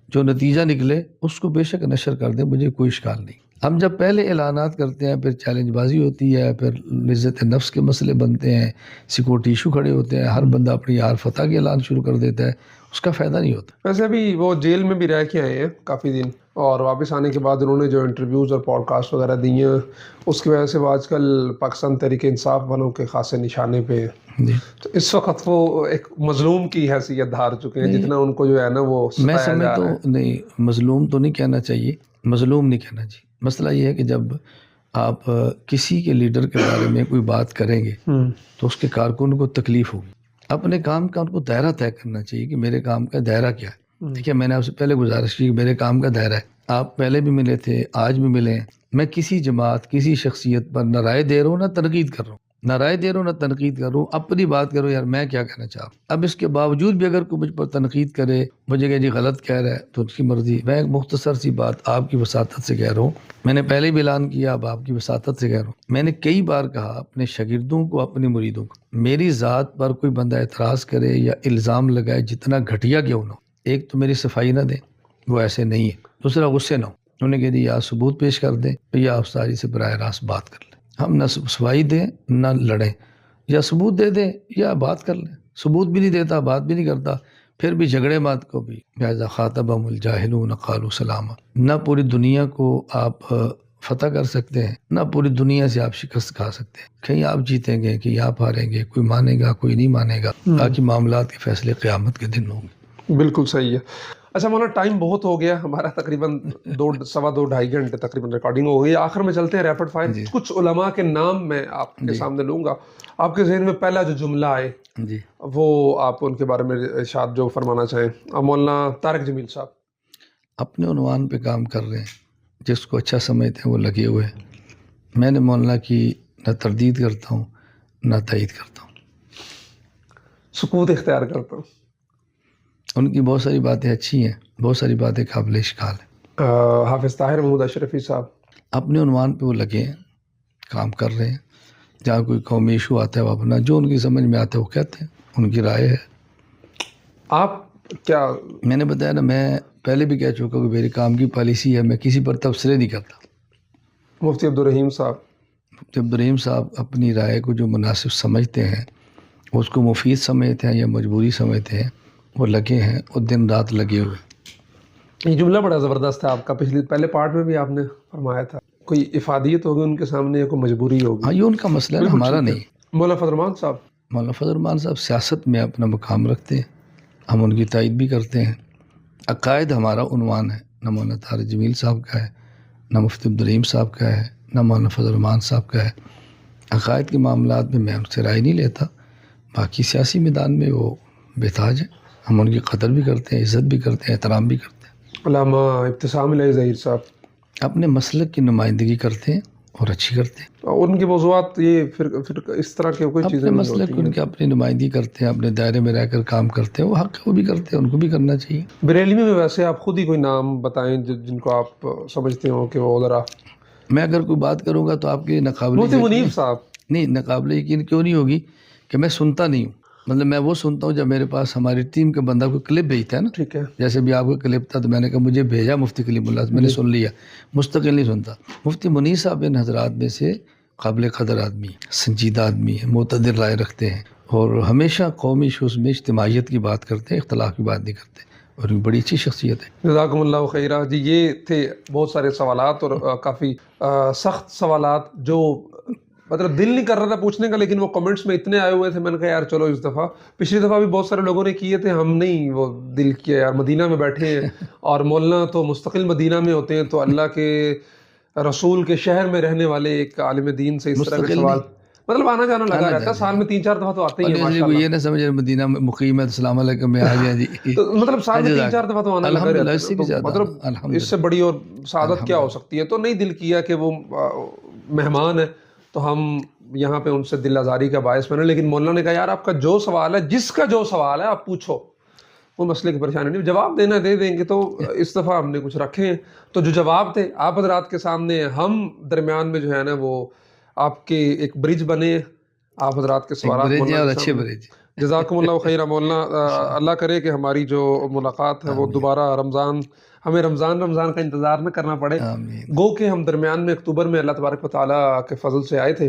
S2: جو نتیجہ نکلے اس کو بے شک نشر کر دیں، مجھے کوئی اشکال نہیں۔ ہم جب پہلے اعلانات کرتے ہیں پھر چیلنج بازی ہوتی ہے، پھر عزت نفس کے مسئلے بنتے ہیں، سیکورٹی ایشو کھڑے ہوتے ہیں، ہر بندہ اپنی یار فتح کے اعلان شروع کر دیتا ہے، اس کا فائدہ نہیں ہوتا۔
S1: ویسے بھی وہ جیل میں بھی رہ کے آئے ہیں کافی دن، اور واپس آنے کے بعد انہوں نے جو انٹرویوز اور پوڈ کاسٹ وغیرہ دی ہیں اس کی وجہ سے وہ آج کل پاکستان تحریک انصاف والوں کے خاصے نشانے پہ ہیں، تو اس وقت وہ ایک مظلوم کی حیثیت دھار چکے ہیں، جتنا ان کو جو ہے نا وہ
S2: میں سمجھتا ہوں نہیں، مظلوم تو نہیں کہنا چاہیے، مظلوم نہیں کہنا چاہیے۔ مسئلہ یہ ہے کہ جب آپ کسی کے لیڈر کے بارے میں کوئی بات کریں گے تو اس کے کارکن کو تکلیف ہوگی. اپنے کام کا ان کو دائرہ طے کرنا چاہیے کہ میرے کام کا دائرہ کیا ہے. ٹھیک ہے, میں نے آپ سے پہلے گزارش کی کہ میرے کام کا دائرہ ہے. آپ پہلے بھی ملے تھے, آج بھی ملے ہیں. میں کسی جماعت, کسی شخصیت پر نہ رائے دے رہا ہوں نہ تنقید کر رہا ہوں, نہ رائے دے رہا ہوں نہ تنقید کر رہا ہوں. اپنی بات کرو یار, میں کیا کہنا چاہ رہا ہوں. اب اس کے باوجود بھی اگر کوئی مجھ پر تنقید کرے, مجھے کہ جی غلط کہہ رہا ہے, تو اس کی مرضی. میں ایک مختصر سی بات آپ کی وساطت سے کہہ رہا ہوں, میں نے پہلے بھی اعلان کیا, اب آپ کی وساطت سے کہہ رہا ہوں. میں نے کئی بار کہا اپنے شاگردوں کو, اپنے مریدوں کو, میری ذات پر کوئی بندہ اعتراض کرے یا الزام لگائے جتنا گھٹیا کیوں نہ ہو, ایک تو میری صفائی نہ دیں, وہ ایسے نہیں ہے. دوسرا غصے نہ ہو. انہوں نے کہہ دی یا ثبوت پیش کر دیں یا افساری سے براہ راست بات کر لیں. ہم نہ صفائی دیں نہ لڑیں, یا ثبوت دے دیں یا بات کر لیں. ثبوت بھی نہیں دیتا, بات بھی نہیں کرتا, پھر بھی جھگڑے مات کو بھی. لہٰذا خاطبہم الجاہلون قالوا سلاما. نہ پوری دنیا کو آپ فتح کر سکتے ہیں, نہ پوری دنیا سے آپ شکست کھا سکتے ہیں. کہیں آپ جیتیں گے, کہیں آپ ہاریں گے, کوئی مانے گا کوئی نہیں مانے گا. باقی معاملات کے فیصلے قیامت کے دن ہوں گے.
S1: بالکل صحیح ہے. اچھا مولانا, ٹائم بہت ہو گیا ہمارا, تقریباً 2.25 گھنٹے تقریباً ریکارڈنگ ہو گئی. آخر میں چلتے ہیں ریپڈ فائر. کچھ علماء کے نام میں آپ کے سامنے لوں گا. آپ کے ذہن میں پہلا جو جملہ آئے
S2: جی,
S1: وہ آپ ان کے بارے میں ارشاد جو فرمانا چاہیں. مولانا طارق جمیل صاحب
S2: اپنے عنوان پہ کام کر رہے ہیں, جس کو اچھا سمجھتے ہیں وہ لگے ہوئے ہیں. میں نے مولانا کی نہ تردید کرتا ہوں نہ تائید کرتا ہوں,
S1: سکوت اختیار کرتا ہوں.
S2: ان کی بہت ساری باتیں اچھی ہیں, بہت ساری باتیں قابل اشکال ہیں.
S1: حافظ طاہر محمود اشرفی صاحب
S2: اپنے عنوان پہ وہ لگے ہیں, کام کر رہے ہیں. جہاں کوئی قومی ایشو آتا ہے وہ اپنا جو ان کی سمجھ میں آتا ہے وہ کہتے ہیں, ان کی رائے ہے.
S1: آپ کیا,
S2: میں نے بتایا نا, میں پہلے بھی کہہ چکا کہ میری کام کی پالیسی ہے, میں کسی پر تبصرے نہیں کرتا.
S1: مفتی عبدالرحیم صاحب
S2: مفتی عبدالرحیم صاحب اپنی رائے کو جو مناسب سمجھتے ہیں, اس کو مفید سمجھتے ہیں یا مجبوری سمجھتے ہیں, وہ لگے ہیں اور دن رات لگے ہوئے.
S1: یہ جملہ بڑا زبردست ہے آپ کا, پہلے پارٹ میں بھی آپ نے فرمایا تھا کوئی افادیت ہوگی ان کے سامنے یا کوئی مجبوری ہوگی.
S2: ہاں, یہ ان کا مسئلہ ہے, ہمارا نہیں.
S1: مولانا فضل الرحمان صاحب
S2: مولانا فضل الرحمان صاحب سیاست میں اپنا مقام رکھتے ہیں, ہم ان کی تائید بھی کرتے ہیں. عقائد ہمارا عنوان ہے, نہ مولانا طارق جمیل صاحب کا ہے, نہ مفتی عبدالرحیم صاحب کا ہے, نہ مولانا فضل الرحمان صاحب کا ہے. عقائد کے معاملات میں میں ان سے رائے نہیں لیتا. باقی سیاسی میدان میں وہ بےتاج ہیں, ہم ان کی قدر بھی کرتے ہیں, عزت بھی کرتے ہیں, احترام بھی کرتے ہیں.
S1: علامہ ابتسام الہی ظہیر صاحب
S2: اپنے مسلک کی نمائندگی کرتے ہیں اور اچھی کرتے ہیں.
S1: ان کی موضوعات یہ پھر اس طرح کی کوئی چیزیں
S2: اپنے
S1: نہیں
S2: مسلک
S1: ہوتی
S2: ان کی اپنی نمائندگی کرتے ہیں, اپنے دائرے میں رہ کر کام کرتے ہیں, وہ حق ہے, وہ بھی کرتے ہیں, ان کو بھی کرنا چاہیے.
S1: بریلوی میں ویسے آپ خود ہی کوئی نام بتائیں جن کو آپ سمجھتے ہو کہ وہ ذرا.
S2: میں اگر کوئی بات کروں گا تو آپ کے ناقابل
S1: مفتی منیف صاحب
S2: نہیں, ناقابل یقین کیوں نہیں ہوگی کہ میں سنتا نہیں ہوں. مطلب میں وہ سنتا ہوں جب میرے پاس ہماری ٹیم کا بندہ کوئی کلپ بھیجتا ہے نا,
S1: ٹھیک ہے,
S2: جیسے بھی آپ کا کلپ تھا تو میں نے کہا مجھے بھیجا مفتی کلیم اللہ, میں نے سن لیا, مستقل نہیں سنتا. مفتی منیر صاحب ان حضرات میں سے قابل قدر آدمی, سنجیدہ آدمی ہے, معتدل رائے رکھتے ہیں, اور ہمیشہ قومی ایشوز میں اجتماعیت کی بات کرتے ہیں, اختلاف کی بات نہیں کرتے, اور ایک بڑی اچھی شخصیت ہے.
S1: جزاکم اللہ خیرہ. جی, یہ تھے بہت سارے سوالات اور کافی سخت سوالات جو مطلب دل نہیں کر رہا تھا پوچھنے کا, لیکن وہ کمنٹس میں اتنے آئے ہوئے تھے, میں نے کہا یار چلو اس دفعہ, پچھلی دفعہ بھی بہت سارے لوگوں نے کیے تھے, ہم نہیں وہ دل کیا یار, مدینہ میں بیٹھے ہیں اور مولانا تو مستقل مدینہ میں ہوتے ہیں, تو اللہ کے رسول کے شہر میں رہنے والے ایک عالم دین سے اس طرح کے سوال مطلب آنا جانا لگا رہتا ہے, سال میں 3-4 دفعہ تو آتے ہی ہیں ماشاءاللہ.
S2: یہ نہ سمجھے مدینہ میں مقیم ہے تو السلام علیکم میں آ گیا جی,
S1: تو مطلب سال میں 3-4 دفعہ تو آنا لگا رہتا ہے, مطلب اس سے بڑی اور سعادت کیا ہو سکتی ہے. تو نہیں دل کیا کہ وہ مہمان ہے تو ہم یہاں پہ ان سے دل آزاری کا باعث بنے, لیکن مولانا نے کہا یار آپ کا جو سوال ہے, جس کا جو سوال ہے آپ پوچھو, وہ مسئلے کی پریشانی نہیں, جواب دینا دے دیں گے. تو اس دفعہ ہم نے کچھ رکھے ہیں, تو جو جواب تھے آپ حضرات کے سامنے, ہم درمیان میں جو ہے نا وہ آپ کے ایک برج بنے, آپ حضرات کے سوالات
S2: اور اچھے برج.
S1: جزاکم اللہ خیرہ. مولانا اللہ کرے کہ ہماری جو ملاقات ہے وہ دوبارہ ہمیں رمضان کا انتظار نہ کرنا پڑے. گو کہ ہم درمیان میں اکتوبر میں اللہ تبارک و تعالیٰ کے فضل سے آئے تھے,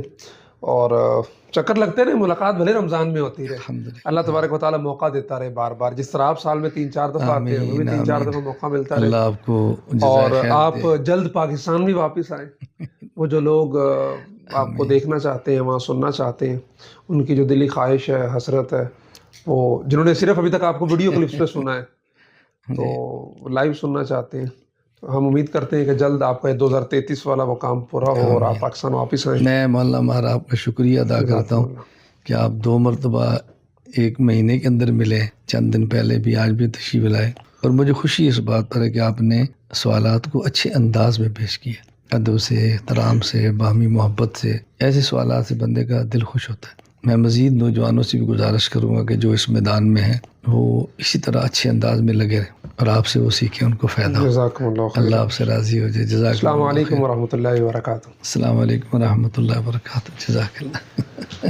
S1: اور چکر لگتے رہے, ملاقات بھلے رمضان میں ہوتی رہے, اللہ تبارک و تعالیٰ موقع دیتا رہے بار بار, جس طرح آپ سال میں 3-4 دفعہ آتے ہیں, ہمیں 3-4 دفعہ موقع ملتا رہے,
S2: اللہ آپ کو
S1: اور آپ جلد پاکستان بھی واپس آئیں. وہ جو لوگ آپ کو دیکھنا چاہتے ہیں, وہاں سننا چاہتے ہیں, ان کی جو دلی خواہش ہے, حسرت ہے, وہ جنہوں نے صرف ابھی تک آپ کو ویڈیو کلپس پہ سنا ہے تو لائیو سننا چاہتے ہیں, ہم امید کرتے ہیں کہ جلد آپ کا 2033 والا وہ کام پورا ہو اور آپ پاکستان واپس آئیں.
S2: میں مولانا ماہر آپ کا شکریہ ادا کرتا ہوں کہ آپ 2 مرتبہ 1 مہینے کے اندر ملے, چند دن پہلے بھی, آج بھی تشریف لائے, اور مجھے خوشی اس بات پر ہے کہ آپ نے سوالات کو اچھے انداز میں پیش کیا, ادب سے, احترام سے, باہمی محبت سے. ایسے سوالات سے بندے کا دل خوش ہوتا ہے. میں مزید نوجوانوں سے بھی گزارش کروں گا کہ جو اس میدان میں ہیں وہ اسی طرح اچھے انداز میں لگے رہیں اور آپ سے وہ سیکھیں, ان کو فائدہ ہو.
S1: جزاکم اللہ خیر.
S2: اللہ آپ سے راضی ہو جائے. جزاک
S1: السلام
S2: اللہ
S1: علیکم
S2: خیر.
S1: ورحمۃ اللہ وبرکاتہ.
S2: السلام علیکم ورحمۃ اللہ وبرکاتہ. جزاک اللہ.